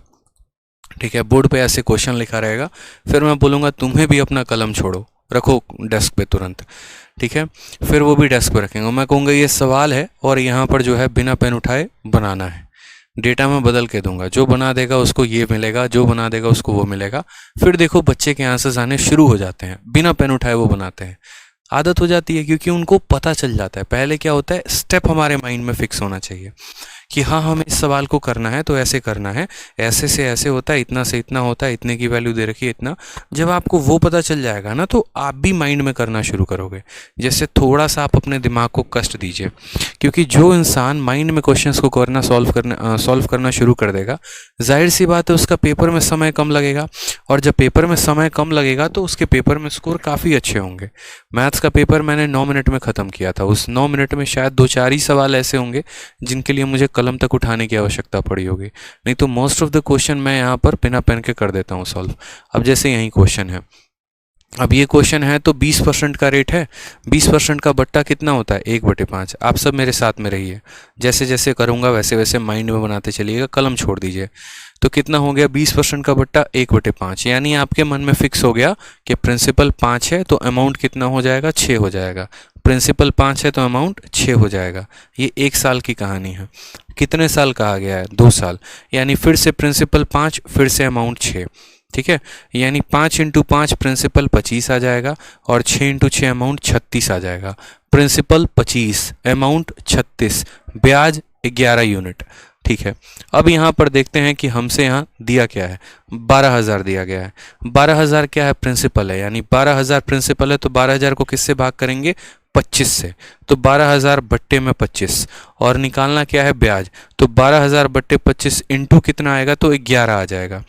ठीक है। बोर्ड पे ऐसे क्वेश्चन लिखा रहेगा, फिर मैं बोलूँगा तुम्हें भी अपना कलम छोड़ो, रखो डेस्क पे तुरंत, ठीक है। फिर वो भी डेस्क पे रखेंगे, मैं कहूँगा ये सवाल है और यहाँ पर जो है बिना पेन उठाए बनाना है। डेटा में बदल के दूंगा, जो बना देगा उसको ये मिलेगा, जो बना देगा उसको वो मिलेगा। फिर देखो बच्चे के आंसर्स आने शुरू हो जाते हैं, बिना पेन उठाए वो बनाते हैं। आदत हो जाती है क्योंकि उनको पता चल जाता है। पहले क्या होता है, स्टेप हमारे माइंड में फिक्स होना चाहिए कि हाँ हमें इस सवाल को करना है तो ऐसे करना है, ऐसे से ऐसे होता है, इतना से इतना होता है, इतने की वैल्यू दे रखी है इतना। जब आपको वो पता चल जाएगा ना तो आप भी माइंड में करना शुरू करोगे। जैसे थोड़ा सा आप अपने दिमाग को कष्ट दीजिए, क्योंकि जो इंसान माइंड में क्वेश्चंस को करना सॉल्व करना शुरू कर देगा, जाहिर सी बात है उसका पेपर में समय कम लगेगा, और जब पेपर में समय कम लगेगा तो उसके पेपर में स्कोर काफ़ी अच्छे होंगे। मैथ्स का पेपर मैंने 9 मिनट में ख़त्म किया था, उस 9 मिनट में शायद 2-4 ही सवाल ऐसे होंगे जिनके लिए मुझे कलम तक उठाने की आवश्यकता पड़ी होगी, नहीं तो मोस्ट ऑफ द क्वेश्चन मैं यहाँ पर बिना पेन के कर देता हूँ सॉल्व। अब जैसे यही क्वेश्चन है, अब ये क्वेश्चन है तो 20% का रेट है, 20% का बट्टा कितना होता है 1/5। आप सब मेरे साथ में रहिए, जैसे जैसे करूँगा वैसे वैसे माइंड में बनाते चलिएगा, कलम छोड़ दीजिए। तो कितना हो गया 20% का बट्टा 1/5, यानी आपके मन में फिक्स हो गया कि प्रिंसिपल 5 है तो अमाउंट कितना हो जाएगा 6 हो जाएगा। प्रिंसिपल 5 है तो अमाउंट 6 हो जाएगा। ये 1 साल की कहानी है। कितने साल कहा गया है 2 साल, यानी फिर से प्रिंसिपल 5 फिर से अमाउंट 6, ठीक है। यानी 5 × 5 प्रिंसिपल 25 आ जाएगा और 6 × 6 अमाउंट 36 आ जाएगा। प्रिंसिपल 25 अमाउंट 36, ब्याज 11 यूनिट, ठीक है। अब यहाँ पर देखते हैं कि हमसे यहाँ दिया क्या है, 12,000 दिया गया है। 12,000 क्या है प्रिंसिपल है, यानी 12,000 प्रिंसिपल है तो 12,000 को किससे भाग करेंगे 25 से, तो 12,000 बट्टे में 25, और निकालना क्या है ब्याज, तो 12,000 बट्टे 25 इंटू कितना आएगा तो 11 आ जाएगा।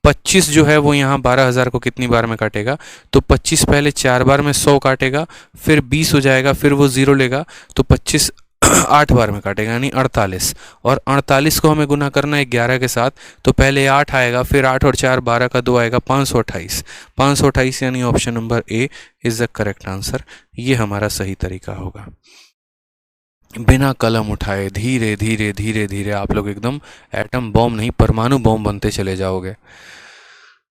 25 जो है वो यहाँ 12,000 को कितनी बार में काटेगा, तो 25 पहले 4 बार में 100 काटेगा, फिर 20 हो जाएगा, फिर वो 0 लेगा, तो 25 8 बार में काटेगा यानी 48, और 48 को हमें गुना करना है 11 के साथ, तो पहले 8 आएगा, फिर 8 और 4 12 का 2 आएगा 528। 528 यानी option number A is the correct answer. ये हमारा सही तरीका होगा। बिना कलम उठाए धीरे धीरे आप लोग एकदम एटम बॉम्ब नहीं परमाणु बॉम्ब बनते चले जाओगे,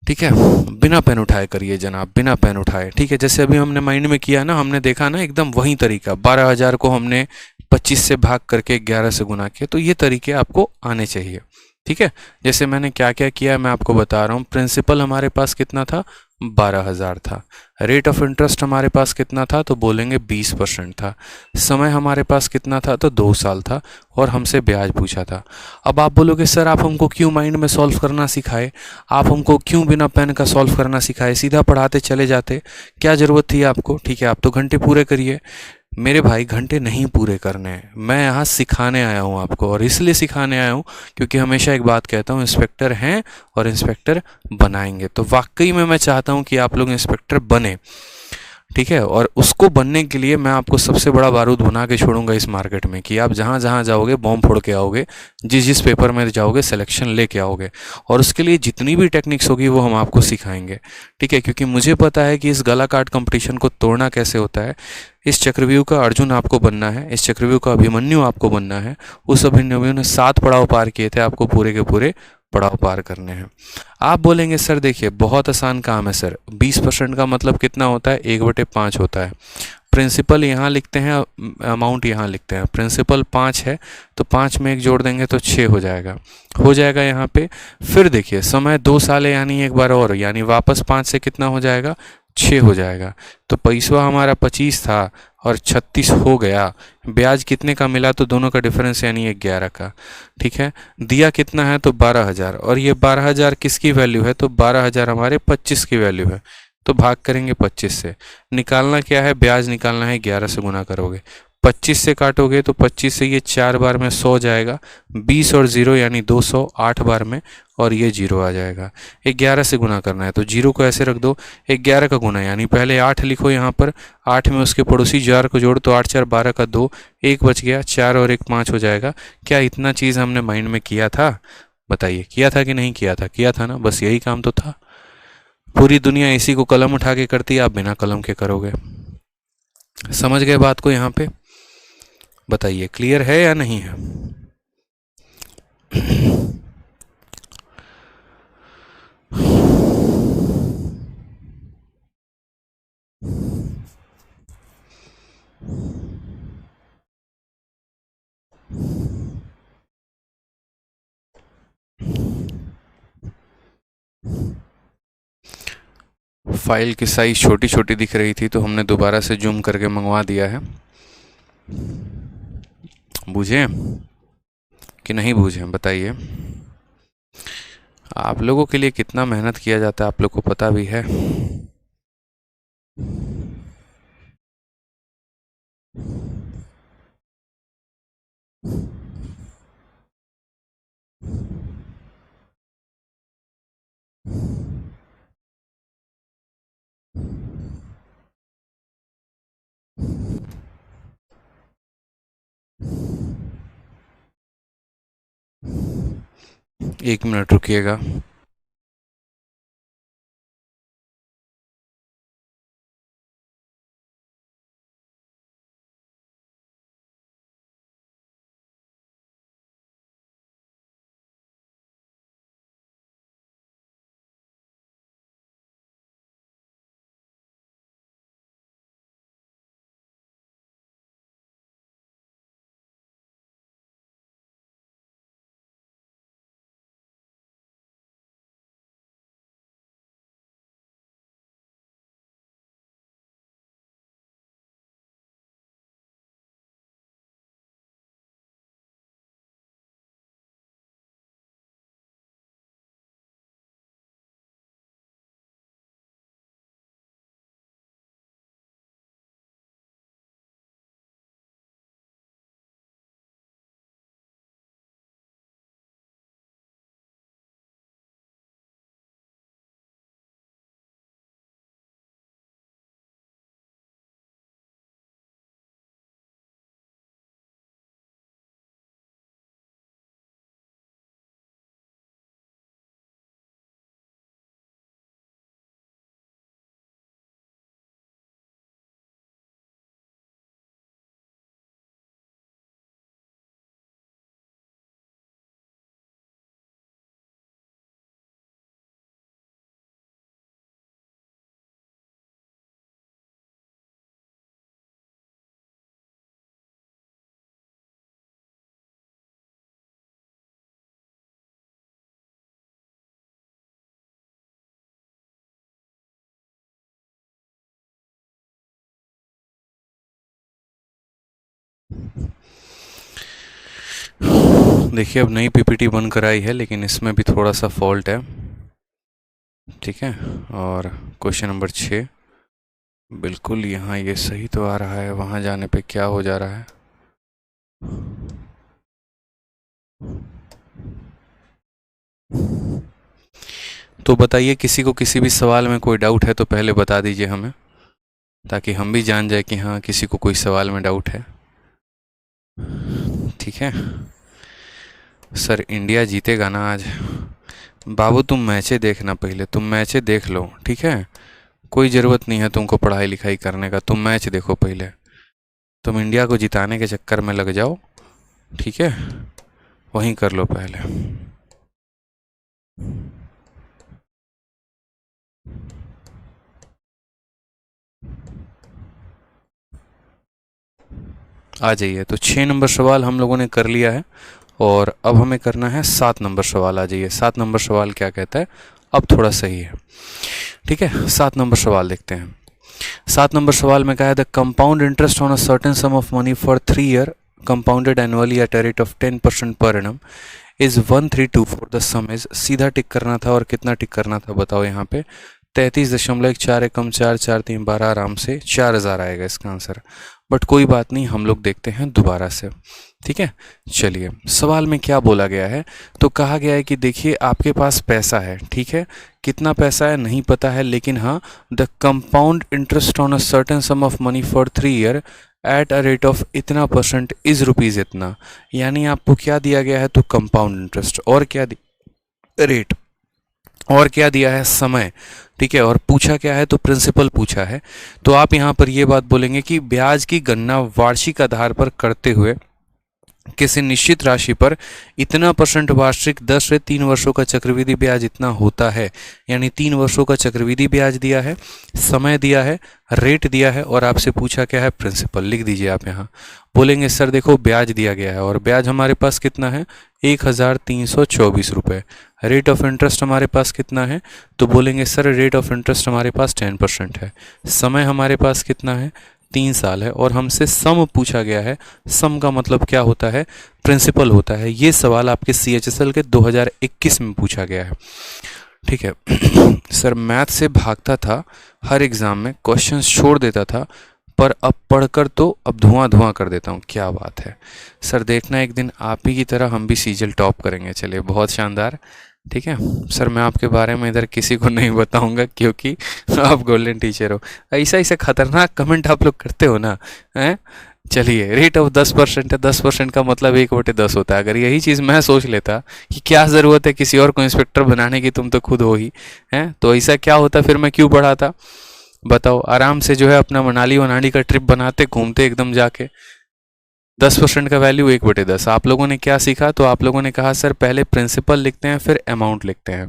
ठीक है। बिना पेन उठाए करिए जनाब, बिना पेन उठाए, ठीक है। जैसे अभी हमने माइंड में किया ना, हमने देखा ना एकदम वही तरीका, 12,000 को हमने 25 से भाग करके 11 से गुना किया, तो ये तरीके आपको आने चाहिए, ठीक है। जैसे मैंने क्या क्या किया मैं आपको बता रहा हूँ। प्रिंसिपल हमारे पास कितना था 12,000 था, रेट ऑफ इंटरेस्ट हमारे पास कितना था तो बोलेंगे 20% था, समय हमारे पास कितना था तो 2 साल था, और हमसे ब्याज पूछा था। अब आप बोलोगे सर आप हमको क्यों माइंड में सॉल्व करना सिखाए, आप हमको क्यों बिना पेन का सॉल्व करना सिखाए, सीधा पढ़ाते चले जाते, क्या ज़रूरत थी आपको। ठीक है आप तो घंटे पूरे करिए, मेरे भाई घंटे नहीं पूरे करने हैं, मैं यहाँ सिखाने आया हूँ आपको, और इसलिए सिखाने आया हूँ क्योंकि हमेशा एक बात कहता हूँ, इंस्पेक्टर हैं और इंस्पेक्टर बनाएंगे। तो वाकई में मैं चाहता हूँ कि आप लोग इंस्पेक्टर बने, ठीक है। और उसको बनने के लिए मैं आपको सबसे बड़ा बारूद बना के छोड़ूंगा इस मार्केट में, कि आप जहाँ जहाँ जाओगे बॉम्ब फोड़ के आओगे, जिस जिस पेपर में जाओगे सिलेक्शन लेके आओगे, और उसके लिए जितनी भी टेक्निक्स होगी वो हम आपको सिखाएंगे, ठीक है। क्योंकि मुझे पता है कि इस गला काट कंपटीशन को तोड़ना कैसे होता है। इस चक्रव्यूह का अर्जुन आपको बनना है, इस चक्रव्यूह का अभिमन्यु आपको बनना है। उस अभिमन्यु ने 7 पड़ाव पार किए थे, आपको पूरे के पूरे पड़ाव पार करने हैं। आप बोलेंगे सर देखिए बहुत आसान काम है सर, 20% का मतलब कितना होता है, 1/5 होता है। प्रिंसिपल यहाँ लिखते हैं, अमाउंट यहाँ लिखते हैं। प्रिंसिपल 5 है तो 5 में 1 जोड़ देंगे तो 6 हो जाएगा यहाँ पे। फिर देखिए समय 2 साल है, यानी एक बार और, यानी वापस 5 से कितना हो जाएगा, 6 हो जाएगा। तो पैसा हमारा 25 था और 36 हो गया। ब्याज कितने का मिला, तो दोनों का डिफरेंस यानी 11 का। ठीक है, दिया कितना है, तो 12,000, और ये 12,000 किसकी वैल्यू है, तो 12,000 हमारे 25 की वैल्यू है। तो भाग करेंगे 25 से। निकालना क्या है, ब्याज निकालना है, 11 से गुना करोगे, 25 से काटोगे तो 25 से ये 4 बार में 100 जाएगा, 20 और 0 यानी 200, 8 बार में, और ये 0 आ जाएगा। 11 से गुना करना है तो 0 को ऐसे रख दो, 11 का गुना यानी पहले 8 लिखो यहाँ पर, 8 में उसके पड़ोसी 4 को जोड़ तो 8 4 12 का 2, 1 बच गया, 4 और 1 5 हो जाएगा। क्या इतना चीज़ हमने माइंड में किया था, बताइए, किया था कि नहीं किया था, किया था ना, बस यही काम तो था। पूरी दुनिया इसी को कलम उठा के करती है, आप बिना कलम के करोगे। समझ गए बात को यहाँ पे, बताइए क्लियर है या नहीं है। फाइल की साइज छोटी छोटी दिख रही थी तो हमने दोबारा से जूम करके मंगवा दिया है। बूझे कि नहीं बूझे, बताइए। आप लोगों के लिए कितना मेहनत किया जाता है आप लोग को पता भी है। एक मिनट रुकिएगा। देखिए अब नई पीपीटी बन कर आई है लेकिन इसमें भी थोड़ा सा फॉल्ट है। ठीक है, और क्वेश्चन नंबर 6 बिल्कुल यहाँ ये सही तो आ रहा है, वहाँ जाने पे क्या हो जा रहा है। तो बताइए, किसी को किसी भी सवाल में कोई डाउट है तो पहले बता दीजिए हमें, ताकि हम भी जान जाए कि हाँ किसी को कोई सवाल में डाउट है। ठीक है सर, इंडिया जीतेगा ना आज। बाबू तुम मैचें देखना, पहले तुम मैचें देख लो, ठीक है। कोई ज़रूरत नहीं है तुमको पढ़ाई लिखाई करने का, तुम मैच देखो पहले। तुम इंडिया को जिताने के चक्कर में लग जाओ, ठीक है, वहीं कर लो पहले। आ जाइए। तो 6 नंबर सवाल हम लोगों ने कर लिया है और अब हमें करना है 7 नंबर सवाल। आ जाइए, 7 नंबर सवाल क्या कहता है, अब थोड़ा सही है। ठीक है, 7 नंबर सवाल देखते हैं। 7 नंबर सवाल में कहा है the compound interest on a certain some of money for 3 year compounded annually eight a rate of 10% per annum is 1324। The some is, सीधा टिक करना था और कितना टिक करना था बताओ यहाँ पे, 33.4 कम 4 4 3 12, आराम से 4000 आएगा इसका आंसर। बट कोई बात नहीं, हम लोग देखते हैं दोबारा से। ठीक है, चलिए सवाल में क्या बोला गया है। तो कहा गया है कि देखिए आपके पास पैसा है, ठीक है, कितना पैसा है नहीं पता है, लेकिन हाँ the compound interest on a certain some of money for 3 year at a rate of इतना परसेंट इज रुपीज़ इतना। यानी आपको क्या दिया गया है, तो कंपाउंड इंटरेस्ट, और क्या रेट, और क्या दिया है, समय। ठीक है, और पूछा क्या है, तो प्रिंसिपल पूछा है। तो आप यहाँ पर ये बात बोलेंगे कि ब्याज की गणना वार्षिक आधार पर करते हुए किसी निश्चित राशि पर इतना परसेंट वार्षिक 10 से 3 वर्षों का चक्रवृद्धि ब्याज इतना होता है। यानी 3 वर्षों का चक्रवृद्धि ब्याज दिया है, समय दिया है, रेट दिया है, और आपसे पूछा क्या है, प्रिंसिपल। लिख दीजिए आप यहाँ। बोलेंगे सर देखो ब्याज दिया गया है और ब्याज हमारे पास कितना है, 1324 रुपये। रेट ऑफ इंटरेस्ट हमारे पास कितना है, तो बोलेंगे सर रेट ऑफ इंटरेस्ट हमारे पास 10% है। समय हमारे पास कितना है, 3 साल है, और हमसे सम पूछा गया है। सम का मतलब क्या होता है, प्रिंसिपल होता है। ये सवाल आपके CHSL के 2021 में पूछा गया है। ठीक है सर मैथ से भागता था, हर एग्ज़ाम में क्वेश्चंस छोड़ देता था, पर अब पढ़कर तो अब धुआं धुआं कर देता हूँ। क्या बात है सर, देखना एक दिन आप ही की तरह हम भी सीजल टॉप करेंगे। चलिए बहुत शानदार। ठीक है सर, मैं आपके बारे में इधर किसी को नहीं बताऊंगा क्योंकि आप गोल्डन टीचर हो। ऐसा ऐसा खतरनाक कमेंट आप लोग करते हो ना, हैं। चलिए रेट ऑफ 10% है, 10% का मतलब 1/10 होता है। अगर यही चीज़ मैं सोच लेता कि क्या ज़रूरत है किसी और को इंस्पेक्टर बनाने की, तुम तो खुद हो ही हैं, तो ऐसा क्या होता, फिर मैं क्यों पढ़ाता बताओ। आराम से जो है अपना मनाली वनाली का ट्रिप बनाते, घूमते एकदम जाके। 10% का वैल्यू 1/10। आप लोगों ने क्या सीखा, तो आप लोगों ने कहा सर पहले प्रिंसिपल लिखते हैं फिर अमाउंट लिखते हैं।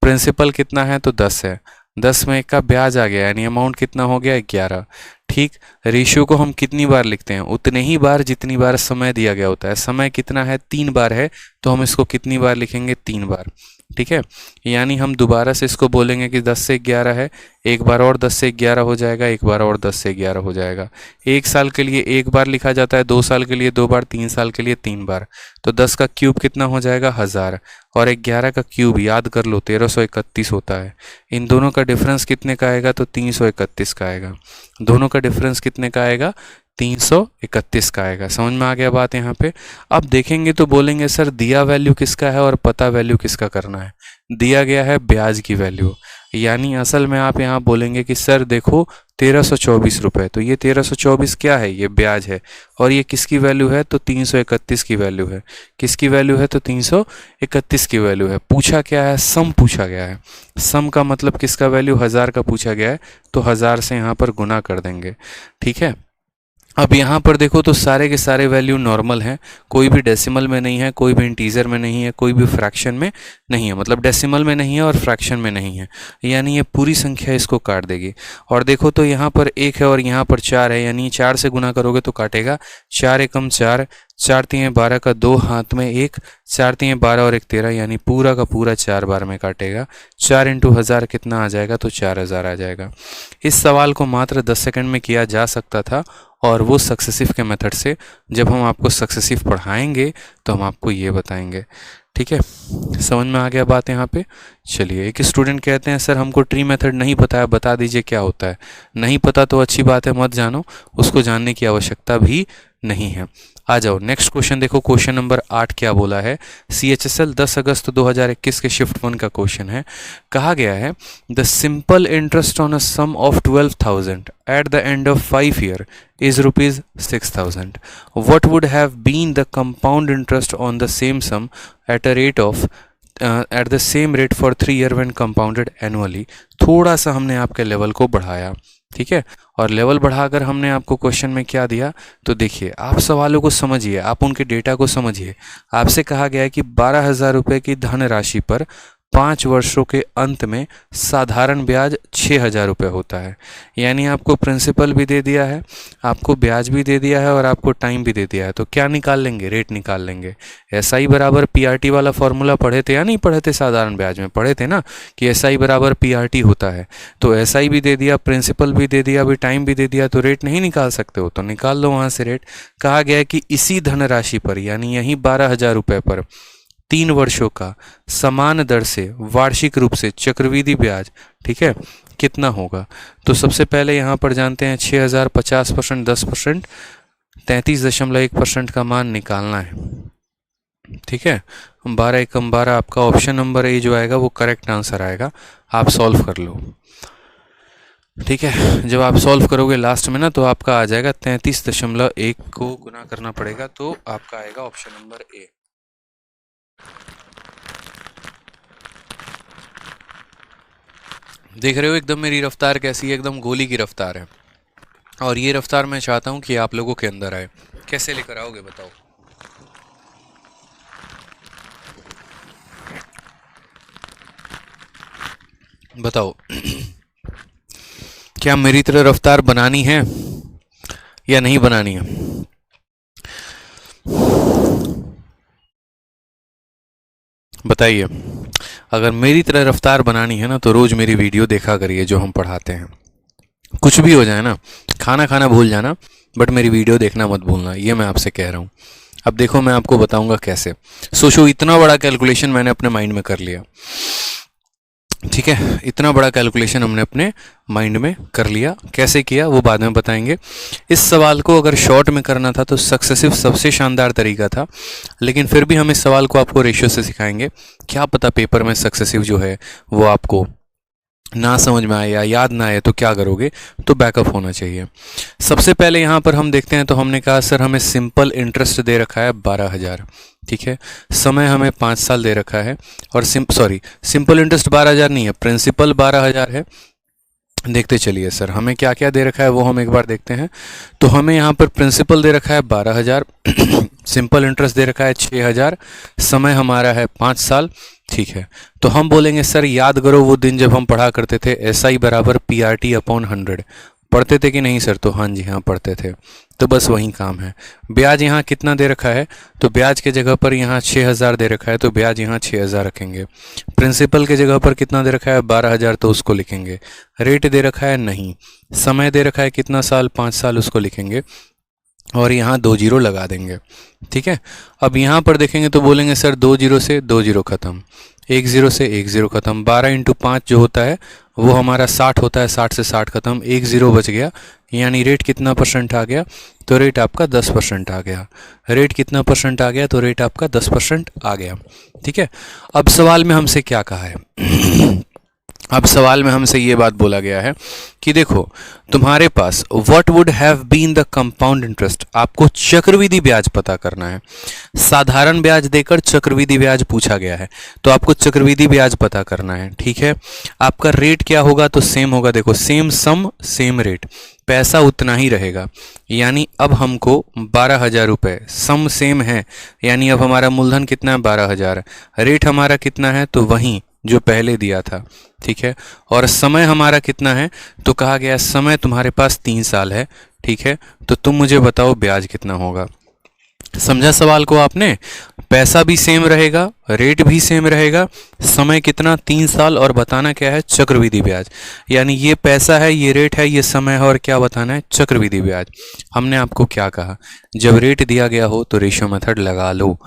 प्रिंसिपल कितना है, तो 10 है, 10 में 1 का ब्याज आ गया, यानी अमाउंट कितना हो गया, 11। ठीक, रेशियो को हम कितनी बार लिखते हैं, उतने ही बार जितनी बार समय दिया गया होता है। समय कितना है, 3 बार है, तो हम इसको कितनी बार लिखेंगे, 3 बार। ठीक है, यानी हम दोबारा से इसको बोलेंगे कि 10 से 11 है, एक बार और 10 से 11 हो जाएगा, एक बार और 10 से 11 हो जाएगा। 1 साल के लिए 1 बार लिखा जाता है, 2 साल के लिए 2 बार, 3 साल के लिए 3 बार। तो 10 का क्यूब कितना हो जाएगा, 1000, और 11 का क्यूब याद कर लो 1331 होता है। इन दोनों का डिफरेंस कितने का आएगा, तो 331 का आएगा। दोनों का डिफरेंस कितने का आएगा, 331 का आएगा। समझ में आ गया बात यहाँ पे। अब देखेंगे तो बोलेंगे सर दिया वैल्यू किसका है और पता वैल्यू किसका करना है। दिया गया है ब्याज की वैल्यू, यानी असल में आप यहाँ बोलेंगे कि सर देखो 1324 रुपये, तो ये 1324 क्या है, ये ब्याज है, और ये किसकी वैल्यू है, तो 331 की वैल्यू है। किसकी वैल्यू है, तो 331 की वैल्यू है। पूछा क्या है, सम पूछा गया है। सम का मतलब किसका वैल्यू, 1000 का पूछा गया है, तो 1000 से यहाँ पर गुना कर देंगे। ठीक है, अब यहाँ पर देखो तो सारे के सारे वैल्यू नॉर्मल हैं, कोई भी डेसिमल में नहीं है, कोई भी इंटीजर में नहीं है, कोई भी फ्रैक्शन में नहीं है, मतलब डेसिमल में नहीं है और फ्रैक्शन में नहीं है, यानी ये पूरी संख्या इसको काट देगी। और देखो तो यहाँ पर 1 है और यहाँ पर 4 है, यानी 4 से गुना करोगे तो काटेगा। 4 एकम 4, 4 3 12 का 2 हाथ में 1, 4 3 12 और 1 13, यानी पूरा का पूरा 4 बार में काटेगा। 4 × 1000 कितना आ जाएगा, तो 4000 आ जाएगा। इस सवाल को मात्र 10 सेकंड में किया जा सकता था, और वो सक्सेसिव के मेथड से। जब हम आपको सक्सेसिव पढ़ाएंगे तो हम आपको ये बताएंगे। ठीक है, समझ में आ गया बात यहाँ पे। चलिए, एक स्टूडेंट कहते हैं सर हमको ट्री मेथड नहीं पता है, बता दीजिए क्या होता है। नहीं पता तो अच्छी बात है, मत जानो, उसको जानने की आवश्यकता भी नहीं है। आ जाओ नेक्स्ट क्वेश्चन देखो। क्वेश्चन नंबर 8 क्या बोला है, CHSL 10 अगस्त 2021 के शिफ्ट 1 का क्वेश्चन है। कहा गया है the simple interest on a sum of 12,000 at the end of 5 year is rupees 6,000. What would have been the compound interest on the same sum at a rate of at the same rate for 3 year when compounded annually? थोड़ा सा हमने आपके level को बढ़ाया, ठीक है, और level बढ़ाकर हमने आपको क्वेश्चन में क्या दिया, तो देखिए आप सवालों को समझिए, आप उनके डेटा को समझिए। आपसे कहा गया है कि 12,000 रुपये की धनराशि पर 5 वर्षों के अंत में साधारण ब्याज 6,000 रुपये होता है। यानी आपको प्रिंसिपल भी दे दिया है, आपको ब्याज भी दे दिया है और आपको टाइम भी दे दिया है। तो क्या निकाल लेंगे? रेट निकाल लेंगे। SI बराबर PRT वाला फॉर्मूला पढ़े थे या नहीं पढ़े थे? साधारण ब्याज में पढ़े थे ना कि SI बराबर PRT होता है। तो SI भी दे दिया, प्रिंसिपल भी दे दिया, अभी टाइम भी दे दिया, तो रेट नहीं निकाल सकते हो तो निकाल लो वहाँ से रेट। कहा गया है कि इसी धनराशि पर यानी यही 12,000 रुपये पर 3 वर्षों का समान दर से वार्षिक रूप से चक्रवृद्धि ब्याज, ठीक है, कितना होगा? तो सबसे पहले यहाँ पर जानते हैं 6,000 50%, 10%, 33.1% का मान निकालना है। ठीक है, 12 एकम 12 आपका ऑप्शन नंबर ए जो आएगा वो करेक्ट आंसर आएगा। आप सॉल्व कर लो। ठीक है, जब आप सॉल्व करोगे लास्ट में ना तो आपका आ जाएगा 33.1 को गुना करना पड़ेगा, तो आपका आएगा ऑप्शन नंबर ए। देख रहे हो एकदम मेरी रफ्तार कैसी है? एकदम गोली की रफ्तार है। और ये रफ्तार मैं चाहता हूँ कि आप लोगों के अंदर आए। कैसे लेकर आओगे बताओ? बताओ क्या मेरी तरह रफ्तार बनानी है या नहीं बनानी है? बताइए। अगर मेरी तरह रफ्तार बनानी है ना तो रोज मेरी वीडियो देखा करिए जो हम पढ़ाते हैं। कुछ भी हो जाए ना, खाना खाना भूल जाना, बट मेरी वीडियो देखना मत भूलना, ये मैं आपसे कह रहा हूँ। अब देखो मैं आपको बताऊंगा कैसे। सोचो इतना बड़ा कैलकुलेशन मैंने अपने माइंड में कर लिया। ठीक है, इतना बड़ा कैलकुलेशन हमने अपने माइंड में कर लिया। कैसे किया वो बाद में बताएंगे। इस सवाल को अगर शॉर्ट में करना था तो सक्सेसिव सबसे शानदार तरीका था, लेकिन फिर भी हम इस सवाल को आपको रेशियो से सिखाएंगे। क्या पता पेपर में सक्सेसिव जो है वो आपको ना समझ में आए या याद ना आए तो क्या करोगे? तो बैकअप होना चाहिए। सबसे पहले यहाँ पर हम देखते हैं तो हमने कहा सर हमें सिंपल इंटरेस्ट दे रखा है 12,000। ठीक है, समय हमें 5 साल दे रखा है और सिंपल इंटरेस्ट 12,000 नहीं है, प्रिंसिपल 12,000 है। देखते चलिए सर हमें क्या क्या दे रखा है वो हम एक बार देखते हैं। तो हमें यहाँ पर प्रिंसिपल दे रखा है 12,000, सिंपल इंटरेस्ट दे रखा है 6,000, समय हमारा है 5 साल। ठीक है, तो हम बोलेंगे सर याद करो वो दिन जब हम पढ़ा करते थे SI बराबर PRT अपॉन 100। पढ़ते थे कि नहीं सर? तो हाँ जी हाँ पढ़ते थे। तो बस वही काम है। ब्याज यहाँ कितना दे रखा है? तो ब्याज के जगह पर यहाँ 6,000 दे रखा है तो ब्याज यहाँ 6,000 रखेंगे। प्रिंसिपल के जगह पर कितना दे रखा है? 12,000 तो उसको लिखेंगे। रेट दे रखा है नहीं। समय दे रखा है कितना साल? 5 साल, उसको लिखेंगे और यहाँ 2 जीरो लगा देंगे। ठीक है, अब यहाँ पर देखेंगे तो बोलेंगे सर 2 जीरो से 2 जीरो खत्म, 1 जीरो से 1 जीरो खत्म, 12 इंटू 5 जो होता है वो हमारा 60 होता है, 60 से 60 खत्म, 1 जीरो बच गया। यानी रेट कितना परसेंट आ गया? तो रेट आपका 10% आ गया। रेट कितना परसेंट आ गया? तो रेट आपका 10% आ गया। ठीक है, अब सवाल में हमसे क्या कहा है? अब सवाल में हमसे ये बात बोला गया है कि देखो तुम्हारे पास what would have been the compound interest, आपको चक्रवृद्धि ब्याज पता करना है। साधारण ब्याज देकर चक्रवृद्धि ब्याज पूछा गया है तो आपको चक्रवृद्धि ब्याज पता करना है। ठीक है, आपका रेट क्या होगा? तो सेम होगा। देखो सेम सम सेम रेट, पैसा उतना ही रहेगा। यानी अब हमको 12,000 रुपये सम सेम है, यानी अब हमारा मूलधन कितना है? 12,000। रेट हमारा कितना है? तो वहीं जो पहले दिया था। ठीक है, और समय हमारा कितना है? तो कहा गया समय तुम्हारे पास 3 साल है। ठीक है, तो तुम मुझे बताओ ब्याज कितना होगा। समझा सवाल को आपने? पैसा भी सेम रहेगा, रेट भी सेम रहेगा, समय कितना? 3 साल, और बताना क्या है? चक्रवृद्धि ब्याज। यानी ये पैसा है, ये रेट है, ये समय है, और क्या बताना है? चक्रवृद्धि ब्याज। हमने आपको क्या कहा? जब रेट दिया गया हो तो रेशियो मेथड लगा लो।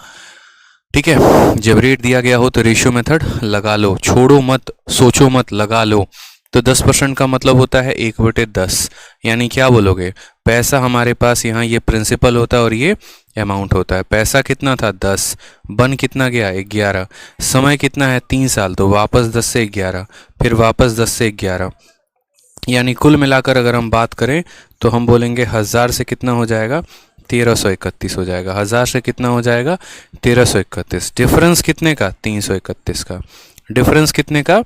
ठीक है, जब रेट दिया गया हो तो रेशियो मेथड लगा लो, छोड़ो मत, सोचो मत, लगा लो। तो 10% का मतलब होता है 1/10। यानी क्या बोलोगे? पैसा हमारे पास यहाँ ये प्रिंसिपल होता है और ये अमाउंट होता है। पैसा कितना था? 10, बन कितना गया? 11। समय कितना है? 3 साल, तो वापस 10 से 11, फिर वापस 10 से 11। यानी कुल मिलाकर अगर हम बात करें तो हम बोलेंगे 1000 से कितना हो जाएगा? 1331 हो जाएगा। 1000 से कितना हो जाएगा? 1331। डिफरेंस कितने का? 331 का। डिफरेंस कितने का?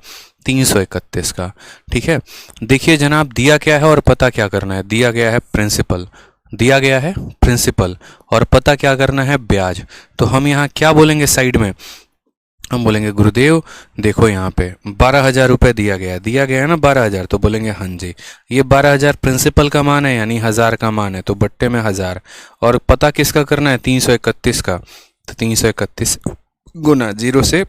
331 का। ठीक है, देखिए जनाब दिया क्या है और पता क्या करना है? दिया गया है प्रिंसिपल, दिया गया है प्रिंसिपल, और पता क्या करना है? ब्याज। तो हम यहाँ क्या बोलेंगे साइड में? हम बोलेंगे गुरुदेव देखो यहाँ पे 12,000 रुपये दिया गया है ना 12,000, तो बोलेंगे हाँ जी। ये 12,000 प्रिंसिपल का मान है यानी 1000 का मान है, तो बट्टे में 1000। और पता किसका करना है 331 का, तो 331 गुना 0 से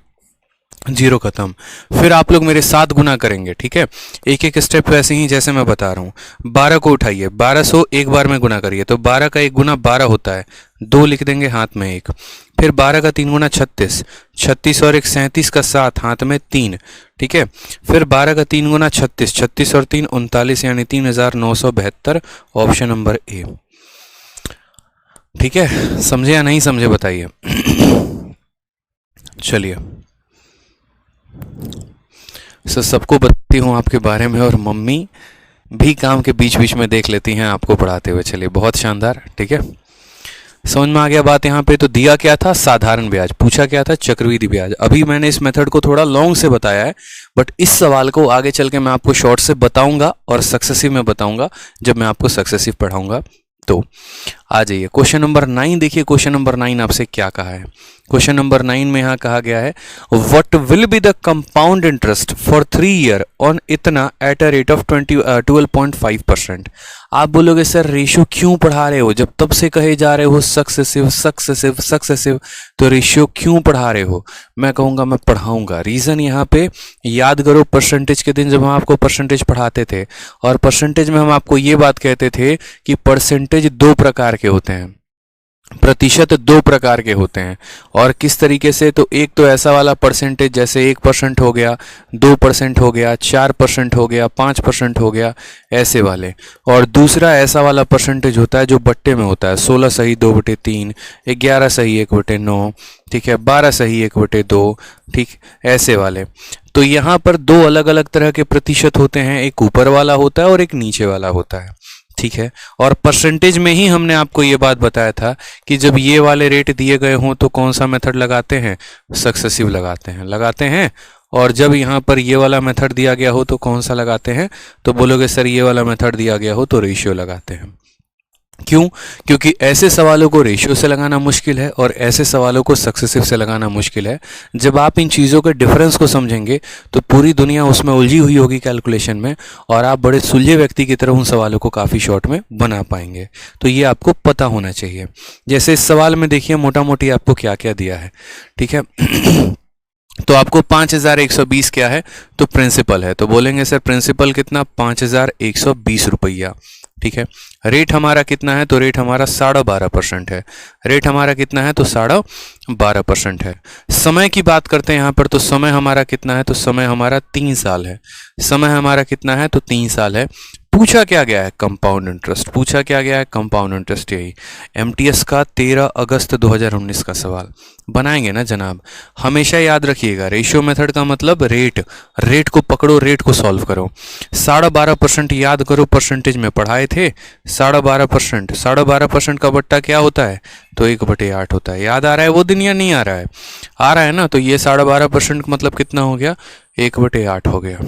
0 खत्म। फिर आप लोग मेरे साथ गुना करेंगे, ठीक है, एक एक स्टेप वैसे ही जैसे मैं बता रहा हूँ। 12 को उठाइए, 1200 एक बार में गुना करिए, तो 12 का 1 गुना 12 होता है, 2 लिख देंगे हाथ में 1। फिर 12 का 3 गुना 36, 36 और 1 37 का 7 हाथ में 3, ठीक है। फिर 12 का 3 गुना 36, 36 और 3 39 यानी 3972, ऑप्शन नंबर ए। ठीक है, समझे या नहीं समझे बताइए। चलिए सबको बताती हूँ आपके बारे में, और मम्मी भी काम के बीच बीच में देख लेती हैं आपको पढ़ाते हुए। चलिए बहुत शानदार, ठीक है, समझ में आ गया बात यहाँ पे। तो दिया क्या था साधारण ब्याज, पूछा क्या था चक्रवृद्धि ब्याज। अभी मैंने इस मेथड को थोड़ा लॉन्ग से बताया है, बट इस सवाल को आगे चल के मैं आपको शॉर्ट से बताऊंगा और सक्सेसिव में बताऊंगा जब मैं आपको सक्सेसिव पढ़ाऊंगा। तो आ जाइए क्वेश्चन नंबर 9 देखिए। क्वेश्चन नंबर 9 आपसे क्या कहा है। क्वेश्चन नंबर 9 में यहाँ कहा गया है what will be the compound interest for 3 year on इतना एट अ रेट ऑफ 12.5%। आप बोलोगे सर रेशियो क्यों पढ़ा रहे हो, जब तब से कहे जा रहे हो सक्सेसिव सक्सेसिव सक्सेसिव, तो रेशियो क्यों पढ़ा रहे हो। मैं कहूँगा मैं पढ़ाऊंगा। रीज़न यहाँ पे याद करो, परसेंटेज के दिन जब हम आपको परसेंटेज पढ़ाते थे, और परसेंटेज में हम आपको ये बात कहते थे कि परसेंटेज 2 प्रकार के होते हैं, प्रतिशत 2 प्रकार के होते हैं। और किस तरीके से, तो एक तो ऐसा वाला परसेंटेज जैसे 1% हो गया, 2% हो गया, 4% हो गया, 5% हो गया, ऐसे वाले। और दूसरा ऐसा वाला परसेंटेज होता है जो बट्टे में होता है, 16 सही 2/3, 11 सही 1/9, ठीक है, 12 सही 1/2, ठीक, ऐसे वाले। तो यहाँ पर 2 अलग अलग तरह के प्रतिशत होते हैं, एक ऊपर वाला होता है और एक नीचे वाला होता है, ठीक है। और परसेंटेज में ही हमने आपको ये बात बताया था कि जब ये वाले रेट दिए गए हों तो कौन सा मेथड लगाते हैं, सक्सेसिव लगाते हैं। और जब यहाँ पर ये वाला मेथड दिया गया हो तो कौन सा लगाते हैं, तो बोलोगे सर ये वाला मेथड दिया गया हो तो रेशियो लगाते हैं। क्यों, क्योंकि ऐसे सवालों को रेशियो से लगाना मुश्किल है और ऐसे सवालों को सक्सेसिव से लगाना मुश्किल है। जब आप इन चीज़ों के डिफरेंस को समझेंगे तो पूरी दुनिया उसमें उलझी हुई होगी कैलकुलेशन में, और आप बड़े सुलझे व्यक्ति की तरह उन सवालों को काफ़ी शॉर्ट में बना पाएंगे। तो ये आपको पता होना चाहिए। जैसे इस सवाल में देखिए मोटा मोटी आपको क्या क्या दिया है, ठीक है। तो आपको 5120 क्या है, तो प्रिंसिपल है, तो बोलेंगे सर प्रिंसिपल कितना 5120 रुपया, ठीक है। रेट हमारा कितना है, तो रेट हमारा 12.5% है। रेट हमारा कितना है, तो 12.5% है। समय की बात करते हैं यहाँ पर, तो समय हमारा कितना है, तो समय हमारा 3 साल है। समय हमारा कितना है, तो 3 साल है। पूछा क्या गया है, कंपाउंड इंटरेस्ट। पूछा क्या गया है, कंपाउंड इंटरेस्ट। यही एमटीएस का 13 अगस्त 2019 का सवाल बनाएंगे ना जनाब। हमेशा याद रखिएगा रेशियो मेथड का मतलब रेट को पकड़ो, रेट को सॉल्व करो। 12.5% याद करो, परसेंटेज में पढ़ाए थे। 12.5% का बट्टा क्या होता है, तो 1/8 होता है। याद आ रहा है वो दिन या नहीं आ रहा है, आ रहा है ना। तो ये 12.5% का मतलब कितना हो गया, 1/8 हो गया।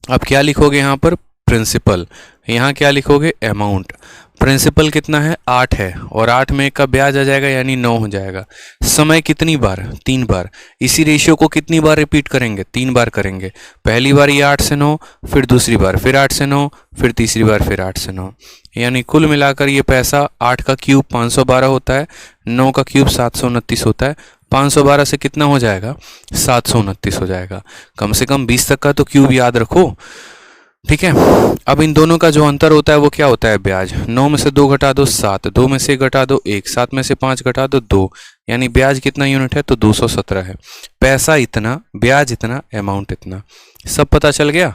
अब क्या लिखोगे यहाँ पर, प्रिंसिपल। यहाँ क्या लिखोगे, अमाउंट। प्रिंसिपल कितना है, 8 है, और 8 में 1 का ब्याज आ जाएगा यानी 9 हो जाएगा। समय कितनी बार, 3 बार। इसी रेशियो को कितनी बार रिपीट करेंगे, 3 बार करेंगे। पहली बार ये 8 से 9, फिर दूसरी बार फिर 8 से 9, फिर तीसरी बार फिर 8 से 9, यानी कुल मिलाकर ये पैसा 8 का क्यूब 512 होता है, 9 का क्यूब 729 होता है। 512 से कितना हो जाएगा, 729 हो जाएगा। कम से कम 20 तक का तो क्यूब याद रखो, ठीक है। अब इन दोनों का जो अंतर होता है वो क्या होता है, ब्याज। 9 में से 2 घटा दो 7, 2 में से 1 घटा दो 1, 7 में से 5 घटा दो 2, यानी ब्याज कितना यूनिट है, तो 217 है। पैसा इतना, ब्याज इतना, अमाउंट इतना, सब पता चल गया।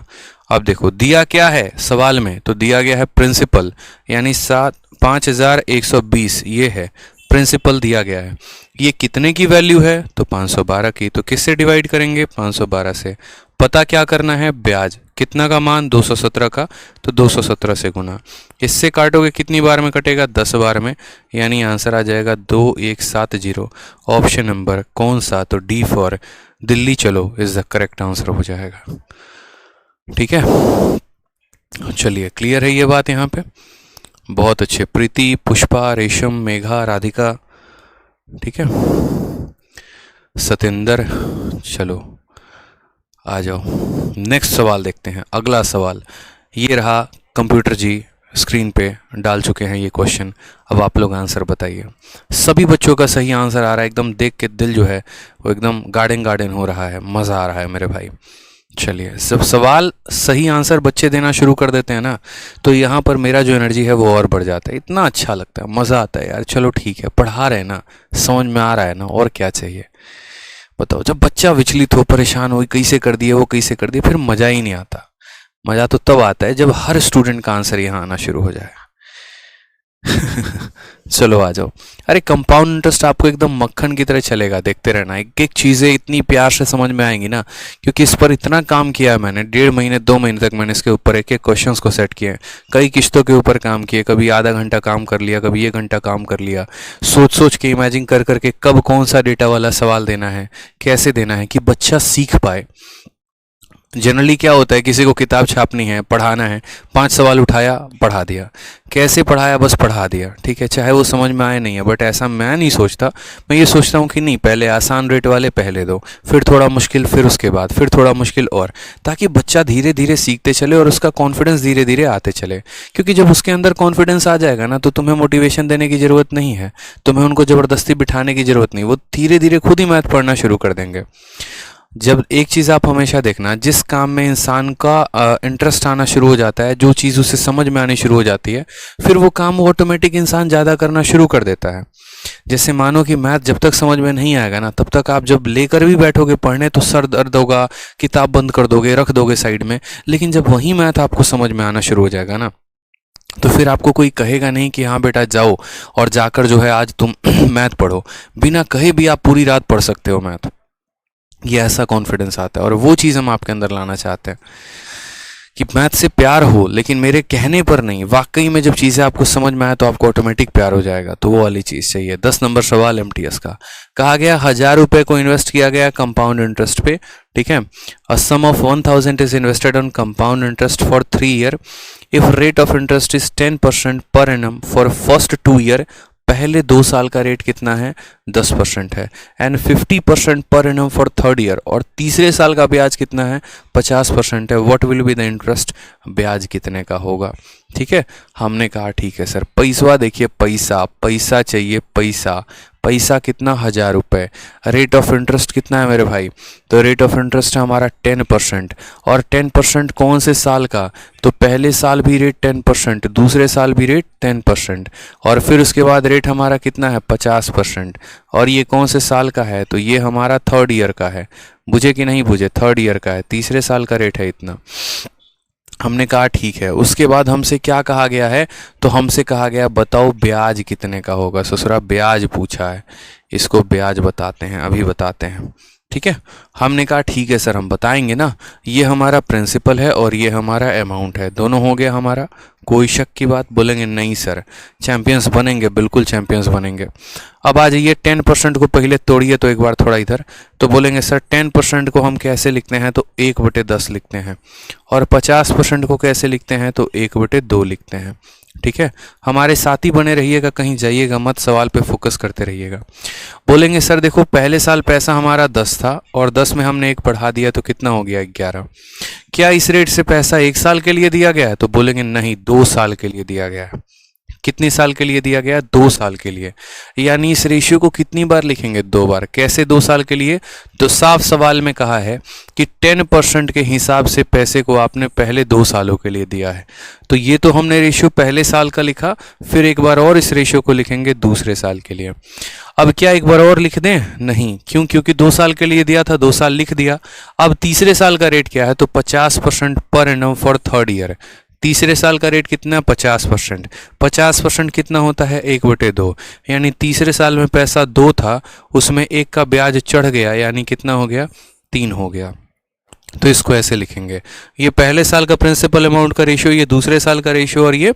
अब देखो दिया क्या है सवाल में, तो दिया गया है प्रिंसिपल, यानी 5120 ये है प्रिंसिपल दिया गया है। ये कितने की वैल्यू है, तो 512 की। तो किससे डिवाइड करेंगे, 512 से। पता क्या करना है, ब्याज कितना का मान, 217 का, तो 217 से गुना। इससे काटोगे कितनी बार में कटेगा, 10 बार में, यानी आंसर आ जाएगा 2170। ऑप्शन नंबर कौन सा, तो डी फॉर दिल्ली चलो इज द करेक्ट आंसर हो जाएगा, ठीक है। चलिए क्लियर है ये बात यहाँ पे, बहुत अच्छे। प्रीति, पुष्पा, रेशम, मेघा, राधिका, ठीक है। सतेंद्र। चलो आ जाओ, नेक्स्ट सवाल देखते हैं। अगला सवाल ये रहा, कंप्यूटर जी स्क्रीन पे डाल चुके हैं ये क्वेश्चन। अब आप लोग आंसर बताइए। सभी बच्चों का सही आंसर आ रहा है, एकदम देख के दिल जो है वो एकदम गार्डन गार्डन हो रहा है, मज़ा आ रहा है मेरे भाई। चलिए, सब सवाल सही आंसर बच्चे देना शुरू कर देते हैं ना, तो यहाँ पर मेरा जो एनर्जी है वो और बढ़ जाता है। इतना अच्छा लगता है, मज़ा आता है यार। चलो ठीक है, पढ़ा रहे हैं ना, समझ में आ रहा है ना, और क्या चाहिए बताओ। जब बच्चा विचलित हो, परेशान हो, कैसे कर दिए वो कैसे कर दिए, फिर मज़ा ही नहीं आता। मज़ा तो तब आता है जब हर स्टूडेंट का आंसर यहाँ आना शुरू हो जाए। चलो आ जाओ। अरे कंपाउंड इंटरेस्ट आपको एकदम मक्खन की तरह चलेगा, देखते रहना। एक एक चीज़ें इतनी प्यार से समझ में आएंगी ना, क्योंकि इस पर इतना काम किया है मैंने। 1.5 महीने 2 महीने तक मैंने इसके ऊपर एक एक क्वेश्चंस को सेट किए हैं। कई किस्तों के ऊपर काम किए, कभी आधा घंटा काम कर लिया, कभी 1 घंटा काम कर लिया। सोच सोच के, इमेजिन कर करके कब कौन सा डेटा वाला सवाल देना है, कैसे देना है, कि बच्चा सीख पाए। जनरली क्या होता है, किसी को किताब छापनी है, पढ़ाना है, 5 सवाल उठाया, पढ़ा दिया। कैसे पढ़ाया, बस पढ़ा दिया, ठीक है, चाहे वो समझ में आए नहीं है। बट ऐसा मैं नहीं सोचता। मैं ये सोचता हूँ कि नहीं, पहले आसान रेट वाले पहले दो, फिर थोड़ा मुश्किल, फिर उसके बाद फिर थोड़ा मुश्किल, और ताकि बच्चा धीरे धीरे सीखते चले और उसका कॉन्फिडेंस धीरे धीरे आते चले। क्योंकि जब उसके अंदर कॉन्फिडेंस आ जाएगा ना, तो तुम्हें मोटिवेशन देने की ज़रूरत नहीं है, तुम्हें उनको ज़बरदस्ती बिठाने की ज़रूरत नहीं। वो धीरे धीरे खुद ही मैथ पढ़ना शुरू कर देंगे। जब एक चीज़ आप हमेशा देखना, जिस काम में इंसान का इंटरेस्ट आना शुरू हो जाता है, जो चीज़ उसे समझ में आनी शुरू हो जाती है, फिर वो काम ऑटोमेटिक इंसान ज़्यादा करना शुरू कर देता है। जैसे मानो कि मैथ जब तक समझ में नहीं आएगा ना, तब तक आप जब लेकर भी बैठोगे पढ़ने तो सर दर्द होगा, किताब बंद कर दोगे, रख दोगे साइड में। लेकिन जब वही मैथ आपको समझ में आना शुरू हो जाएगा ना, तो फिर आपको कोई कहेगा नहीं कि हाँ बेटा जाओ और जाकर जो है आज तुम मैथ पढ़ो। बिना कहे भी आप पूरी रात पढ़ सकते हो मैथ। ये ऐसा कॉन्फिडेंस आता है, और वो चीज़ हम आपके अंदर लाना चाहते हैं कि मैथ से प्यार हो, लेकिन मेरे कहने पर नहीं, वाकई में जब चीज़ें आपको समझ में आए तो आपको ऑटोमेटिक प्यार हो जाएगा। तो वो वाली चीज़ चाहिए। 10 नंबर सवाल एमटीएस का कहा गया, 1000 रुपये को इन्वेस्ट किया गया कंपाउंड इंटरेस्ट पे, ठीक है। A sum of 1000 is invested on compound interest for 3 year. If rate of interest is 10% per annum for first 2 year, पहले 2 साल का रेट कितना है, 10% है। And 50% per annum for 3rd year, और तीसरे साल का ब्याज कितना है, 50% है। What will be the interest, ब्याज कितने का होगा, ठीक है। हमने कहा ठीक है सर। पैसा देखिए, पैसा पैसा चाहिए, पैसा पैसा कितना, 1000 रुपये। रेट ऑफ इंटरेस्ट कितना है मेरे भाई, तो रेट ऑफ इंटरेस्ट है हमारा 10%। और 10% कौन से साल का, तो पहले साल भी रेट 10%, दूसरे साल भी रेट 10%, और फिर उसके बाद रेट हमारा कितना है, 50%। और ये कौन से साल का है, तो ये हमारा 3rd ईयर का है। बुझे कि नहीं बुझे, 3rd ईयर का है, तीसरे साल का रेट है इतना। हमने कहा ठीक है। उसके बाद हमसे क्या कहा गया है, तो हमसे कहा गया बताओ ब्याज कितने का होगा। ससुरा ब्याज पूछा है, इसको ब्याज बताते हैं, अभी बताते हैं, ठीक है। हमने कहा ठीक है सर, हम बताएंगे ना। ये हमारा प्रिंसिपल है और ये हमारा अमाउंट है, दोनों हो गया हमारा। कोई शक की बात, बोलेंगे नहीं सर, चैंपियंस बनेंगे, बिल्कुल चैंपियंस बनेंगे। अब आ जाइए, 10% को पहले तोड़िए तो एक बार थोड़ा इधर, तो बोलेंगे सर 10% को हम कैसे लिखते हैं, तो 1/10 लिखते हैं। और 50% को कैसे लिखते हैं, तो 1/2 लिखते हैं, ठीक है। हमारे साथ ही बने रहिएगा, कहीं जाइएगा मत, सवाल पे फोकस करते रहिएगा। बोलेंगे सर देखो, पहले साल पैसा हमारा 10 था और 10 में हमने 1 बढ़ा दिया तो कितना हो गया, 11। क्या इस रेट से पैसा 1 साल के लिए दिया गया है, तो बोलेंगे नहीं, 2 साल के लिए दिया गया है। कितने साल के लिए दिया गया, 2 साल के लिए। यानी इस रेशियो को कितनी बार लिखेंगे, 2 बार। कैसे 2 साल के लिए, तो साफ सवाल में कहा है कि 10% के हिसाब से पैसे को आपने पहले 2 सालों के लिए दिया है। तो ये तो हमने रेशियो पहले साल का लिखा, फिर एक बार और इस रेशियो को लिखेंगे दूसरे साल के लिए। अब क्या एक बार और लिख दें, नहीं, क्यों, क्योंकि 2 साल के लिए दिया था, 2 साल लिख दिया। अब तीसरे साल का रेट क्या है, तो 50% per annum for 3rd year. तीसरे साल का रेट कितना, 50%। 50% कितना होता है, 1/2। यानी तीसरे साल में पैसा 2 था, उसमें 1 का ब्याज चढ़ गया, यानी कितना हो गया, 3 हो गया। तो इसको ऐसे लिखेंगे, ये पहले साल का प्रिंसिपल अमाउंट का रेशियो, ये दूसरे साल का रेशियो, और ये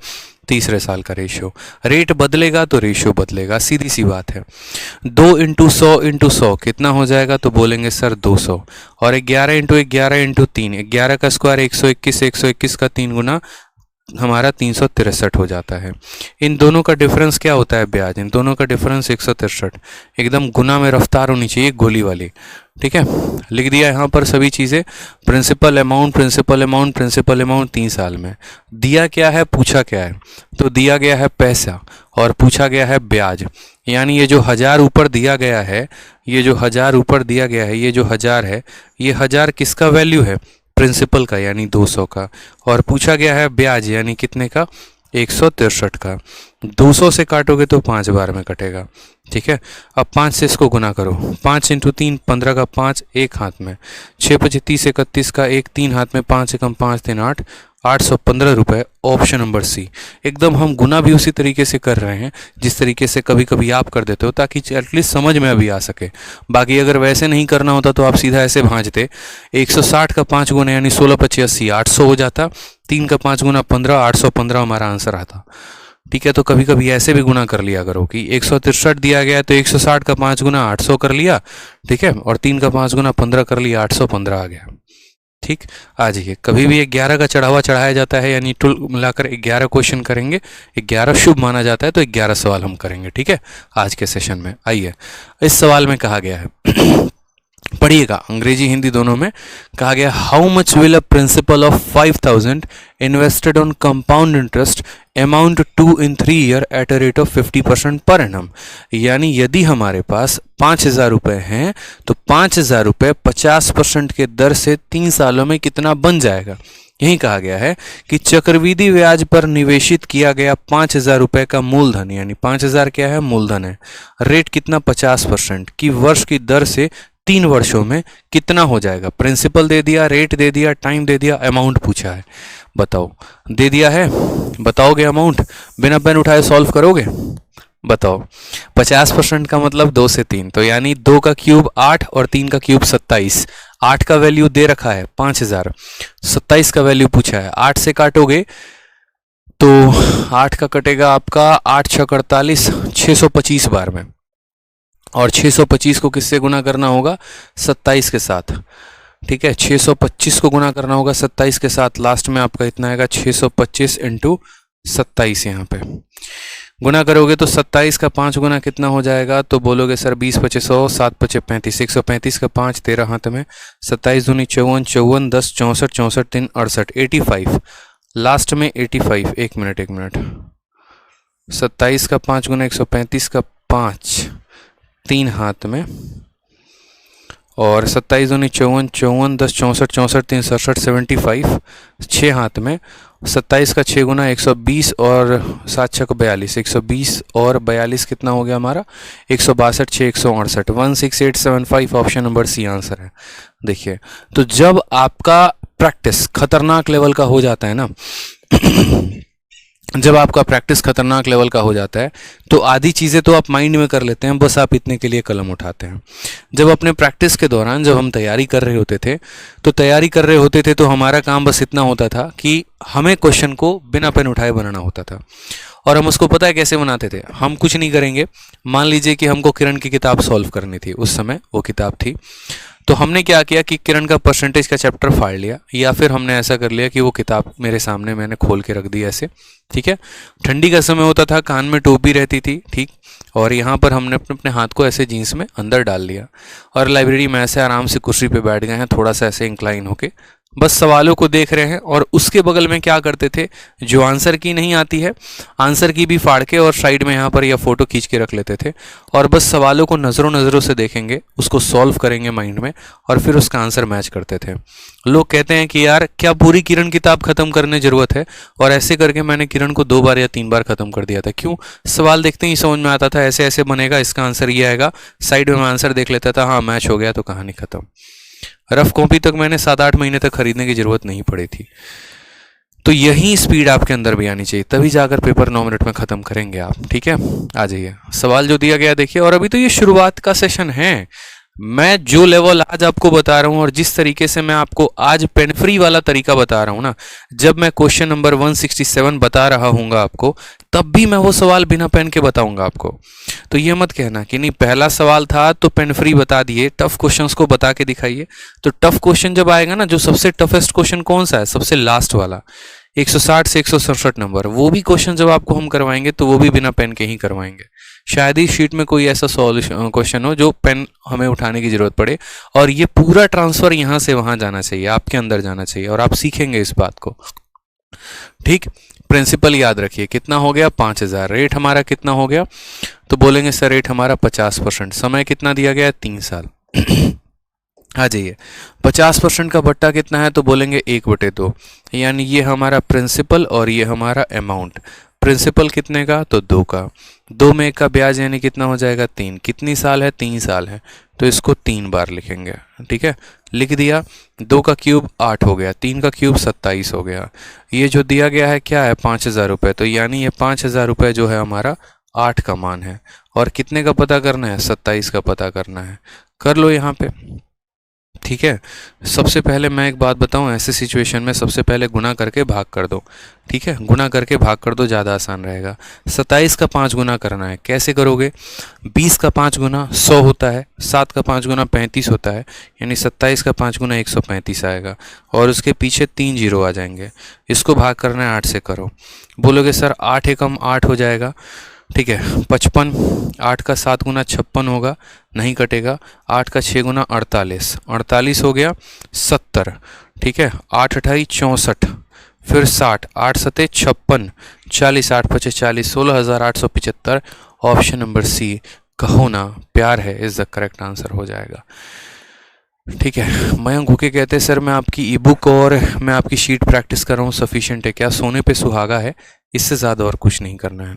तीसरे साल का रेशियो। रेट बदलेगा तो रेशियो बदलेगा, सीधी सी बात है। 2 × 100 × 100 कितना हो जाएगा, तो बोलेंगे सर 200। और 11 × 11 × 3, 11 का स्क्वायर 121, 121 का 3 गुना हमारा 363 हो जाता है। इन दोनों का डिफरेंस क्या होता है ब्याज, इन दोनों का डिफरेंस 163, एकदम गुना में रफ्तार होनी चाहिए गोली वाली। ठीक है, लिख दिया यहाँ पर सभी चीज़ें, principal amount principal amount principal amount 3 साल में। दिया क्या है, पूछा क्या है, तो दिया गया है पैसा और पूछा गया है ब्याज। यानी ये जो 1000 ऊपर दिया गया है, ये जो 1000 ऊपर दिया गया है, ये जो 1000 है, ये 1000 किसका वैल्यू है, प्रिंसिपल का यानी 200 का, और पूछा गया है ब्याज यानी कितने का, 163 का। 200 से काटोगे तो 5 बार में कटेगा। ठीक है, अब 5 से इसको गुना करो, 5 इंटू 3 15 का 5 एक हाथ में, 6 25 30 31 का एक 3 हाथ में, 5 एकम 5 3 8, 815 रुपये। Option number C. एकदम हम गुना भी उसी तरीके से कर रहे हैं जिस तरीके से कभी कभी आप कर देते हो, ताकि एटलीस्ट समझ में अभी आ सके। बाकी अगर वैसे नहीं करना होता तो आप सीधा ऐसे भांजते, 160 का 5 गुना यानी 16 25 80 800 हो जाता, 3 का 5 गुना 15 815 हमारा आंसर आता। ठीक है, तो कभी कभी ऐसे भी गुना कर लिया करो कि 163 दिया गया है तो 160 का 5 गुना 800 कर लिया। ठीक है, और 3 का 5 गुना 15 कर लिया, 815 आ गया। ठीक, आ जाइए। कभी भी 11 का चढ़ावा चढ़ाया जाता है यानी टुल मिलाकर 11 क्वेश्चन करेंगे, 11 शुभ माना जाता है, तो 11 सवाल हम करेंगे। ठीक है, आज के सेशन में। आइए, इस सवाल में कहा गया है पढ़िएगा, अंग्रेजी हिंदी दोनों में कहा गया, how much will a principal of 5000 invested on compound interest amount to in 3 year at a rate of 50% per annum. यानी यदि हमारे पास 5000 रुपये हैं तो 5000 रुपये 50% के दर से 3 सालों में कितना बन जाएगा। यही कहा गया है कि चक्रवृद्धि ब्याज पर निवेशित किया गया 5000 रुपये का मूलधन, यानी 5000 क्या है, मूलधन है, रेट कितना 50% की वर्ष की दर से 3 वर्षों में कितना हो जाएगा। प्रिंसिपल दे दिया, रेट दे दिया, टाइम दे दिया, अमाउंट पूछा है, बताओ। दे दिया है, बताओगे अमाउंट, बिना पेन उठाए सॉल्व करोगे, बताओ। 50% का मतलब 2 से 3, तो यानी 2 का क्यूब 8 और 3 का क्यूब 27। 8 का वैल्यू दे रखा है 5000, 27 का वैल्यू पूछा है। 8 से काटोगे तो 8 का कटेगा आपका 8 6 48, 625 बार में, और 625 को किससे गुना करना होगा, 27 के साथ। ठीक है, 625 को गुना करना होगा 27 के साथ, लास्ट में आपका इतना आएगा 625 इंटू 27। यहाँ पे गुना करोगे तो 27 का 5 गुना कितना हो जाएगा, तो बोलोगे सर 20 25 100, 7 25 35, 135 का 5 13 हाथ में, 27 दूनी 54, 54 10 64, 64 3 68, 85, लास्ट में 85। एक मिनट, 27 का 5 गुना 135 का 5 3 हाथ में, और 27 दूनी 54, 54 10 64, 64 3 67, 75 6 हाथ में, 27 का 6 गुना 120 और 7 6 को 42, 120 और 42 कितना हो गया हमारा, 162 6 168, 16875। ऑप्शन नंबर सी आंसर है। देखिए, तो जब आपका प्रैक्टिस खतरनाक लेवल का हो जाता है ना जब आपका प्रैक्टिस खतरनाक लेवल का हो जाता है तो आधी चीज़ें तो आप माइंड में कर लेते हैं, बस आप इतने के लिए कलम उठाते हैं। जब अपने प्रैक्टिस के दौरान जब हम तैयारी कर रहे होते थे तो हमारा काम बस इतना होता था कि हमें क्वेश्चन को बिना पेन उठाए बनाना होता था, और हम उसको पता है कैसे बनाते थे। हम कुछ नहीं करेंगे, मान लीजिए कि हमको किरण की किताब सॉल्व करनी थी, उस समय वो किताब थी, तो हमने क्या किया कि किरण का परसेंटेज का चैप्टर फाड़ लिया, या फिर हमने ऐसा कर लिया कि वो किताब मेरे सामने मैंने खोल के रख दी ऐसे। ठीक है, ठंडी का समय होता था, कान में टोपी रहती थी, ठीक, और यहाँ पर हमने अपने हाथ को ऐसे जीन्स में अंदर डाल लिया, और लाइब्रेरी में ऐसे आराम से कुर्सी पे बैठ गए हैं, थोड़ा सा ऐसे इंक्लाइन होके, बस सवालों को देख रहे हैं। और उसके बगल में क्या करते थे, जो आंसर की नहीं आती है, आंसर की भी फाड़ के और साइड में यहाँ पर या फोटो खींच के रख लेते थे, और बस सवालों को नज़रों से देखेंगे, उसको सॉल्व करेंगे माइंड में, और फिर उसका आंसर मैच करते थे। लोग कहते हैं कि यार क्या पूरी किरण किताब खत्म करने जरूरत है, और ऐसे करके मैंने किरण को 2 बार या 3 बार खत्म कर दिया था। क्यों, सवाल देखते ही समझ में आता था, ऐसे ऐसे बनेगा, इसका आंसर ये आएगा, साइड में मैं आंसर देख लेता था, हाँ मैच हो गया तो कहानी खत्म। रफ कॉपी तक मैंने 7-8 महीने तक खरीदने की जरूरत नहीं पड़ी थी। तो यही स्पीड आपके अंदर भी आनी चाहिए, तभी जाकर पेपर 9 मिनट में खत्म करेंगे आप। ठीक है, आ जाइए, सवाल जो दिया गया देखिए। और अभी तो ये शुरुआत का सेशन है, मैं जो लेवल आज आपको बता रहा हूं और जिस तरीके से मैं आपको आज पेन फ्री वाला तरीका बता रहा हूं ना, जब मैं क्वेश्चन नंबर 167 बता रहा हूंगा आपको, तब भी मैं वो सवाल बिना पेन के बताऊंगा आपको। तो ये मत कहना कि नहीं पहला सवाल था तो पेन फ्री बता दिए, टफ क्वेश्चंस को बता के दिखाइए। तो टफ क्वेश्चन जब आएगा ना, जो सबसे टफेस्ट क्वेश्चन कौन सा है, सबसे लास्ट वाला, 160 से 167 नंबर। वो भी क्वेश्चन जब आपको हम करवाएंगे तो वो भी बिना पेन के ही करवाएंगे। शायद ही शीट में कोई ऐसा सॉल्यूशन क्वेश्चन हो जो पेन हमें उठाने की जरूरत पड़े। और ये पूरा ट्रांसफर यहाँ से वहाँ जाना चाहिए, आपके अंदर जाना चाहिए, और आप सीखेंगे इस बात को। ठीक, प्रिंसिपल याद रखिए। कितना हो गया? 5000। रेट हमारा कितना हो गया? तो बोलेंगे सर रेट हमारा 50%। समय कितना दिया गया है? 3 साल। आ जाइए, 50% का बट्टा कितना है? तो बोलेंगे 1/2, यानी ये हमारा प्रिंसिपल और ये हमारा अमाउंट। प्रिंसिपल कितने का? तो 2 का। 2 में 1 का ब्याज यानी कितना हो जाएगा? 3। कितनी साल है? 3 साल है, तो इसको 3 बार लिखेंगे। ठीक है, लिख दिया। 2 का क्यूब 8 हो गया, 3 का क्यूब 27 हो गया। ये जो दिया गया है क्या है? 5000 रुपये। तो यानी ये 5000 रुपये जो है हमारा 8 का मान है। और कितने का पता करना है? 27 का पता करना है। कर लो यहाँ पे। ठीक है, सबसे पहले मैं एक बात बताऊं, ऐसे सिचुएशन में सबसे पहले गुना करके भाग कर दो। ठीक है, गुना करके भाग कर दो, ज़्यादा आसान रहेगा। 27 का 5 गुना करना है। कैसे करोगे? 20 का 5 गुना 100 होता है, 7 का 5 गुना 35 होता है, यानी 27 का 5 गुना 135 आएगा, और उसके पीछे 3 जीरो आ जाएंगे। इसको भाग करना है 8 से। करो। बोलोगे सर 8 एकम 8 हो जाएगा। ठीक है, 55। 8 का 7 गुना 56 होगा, नहीं कटेगा। 8 का 6 गुना 48, 48 हो गया 70। ठीक है, 8 अठाई 64, फिर 60, 8 सते 56, 40, 8 पचे 40, 16,875। ऑप्शन नंबर सी, कहो ना प्यार है, इज द करेक्ट आंसर हो जाएगा। ठीक है, मयंक होके कहते हैं सर मैं आपकी ई बुक और मैं आपकी शीट प्रैक्टिस कर रहा हूँ, सफिशिएंट है क्या? सोने पे सुहागा है, इससे ज़्यादा और कुछ नहीं करना है।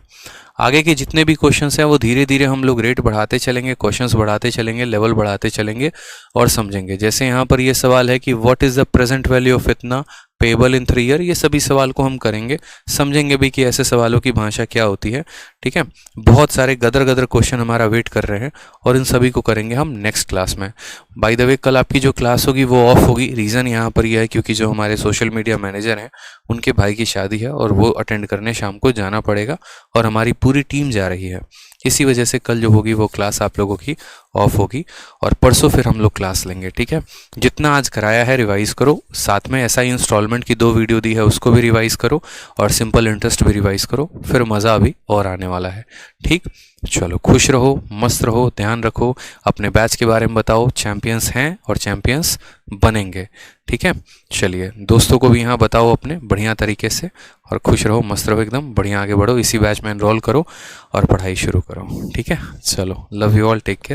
आगे के जितने भी क्वेश्चंस हैं वो धीरे धीरे हम लोग रेट बढ़ाते चलेंगे, क्वेश्चंस बढ़ाते चलेंगे, लेवल बढ़ाते चलेंगे और समझेंगे। जैसे यहाँ पर ये सवाल है कि what is the present value of इतना पेबल इन 3 ईयर, ये सभी सवाल को हम करेंगे, समझेंगे भी कि ऐसे सवालों की भाषा क्या होती है। ठीक है, बहुत सारे गदर गदर क्वेश्चन हमारा वेट कर रहे हैं और इन सभी को करेंगे हम नेक्स्ट क्लास में। बाय द वे, कल आपकी जो क्लास होगी वो ऑफ होगी। रीज़न यहाँ पर यह है क्योंकि जो हमारे सोशल मीडिया मैनेजर हैं उनके भाई की शादी है और वो अटेंड करने शाम को जाना पड़ेगा, और हमारी पूरी टीम जा रही है। इसी वजह से कल जो होगी वो क्लास आप लोगों की ऑफ होगी, और परसों फिर हम लोग क्लास लेंगे। ठीक है, जितना आज कराया है रिवाइज़ करो, साथ में एसआई इंस्टॉलमेंट की 2 वीडियो दी है उसको भी रिवाइज़ करो, और सिंपल इंटरेस्ट भी रिवाइज़ करो, फिर मज़ा अभी और आने वाला है। ठीक, चलो खुश रहो, मस्त रहो, ध्यान रखो, अपने बैच के बारे में बताओ, चैम्पियंस हैं और चैम्पियंस बनेंगे। ठीक है, चलिए दोस्तों को भी यहाँ बताओ अपने बढ़िया तरीके से, और खुश रहो, मस्त रहो, एकदम बढ़िया आगे बढ़ो, इसी बैच में एनरोल करो और पढ़ाई शुरू करो। ठीक है, चलो, love you all, take care.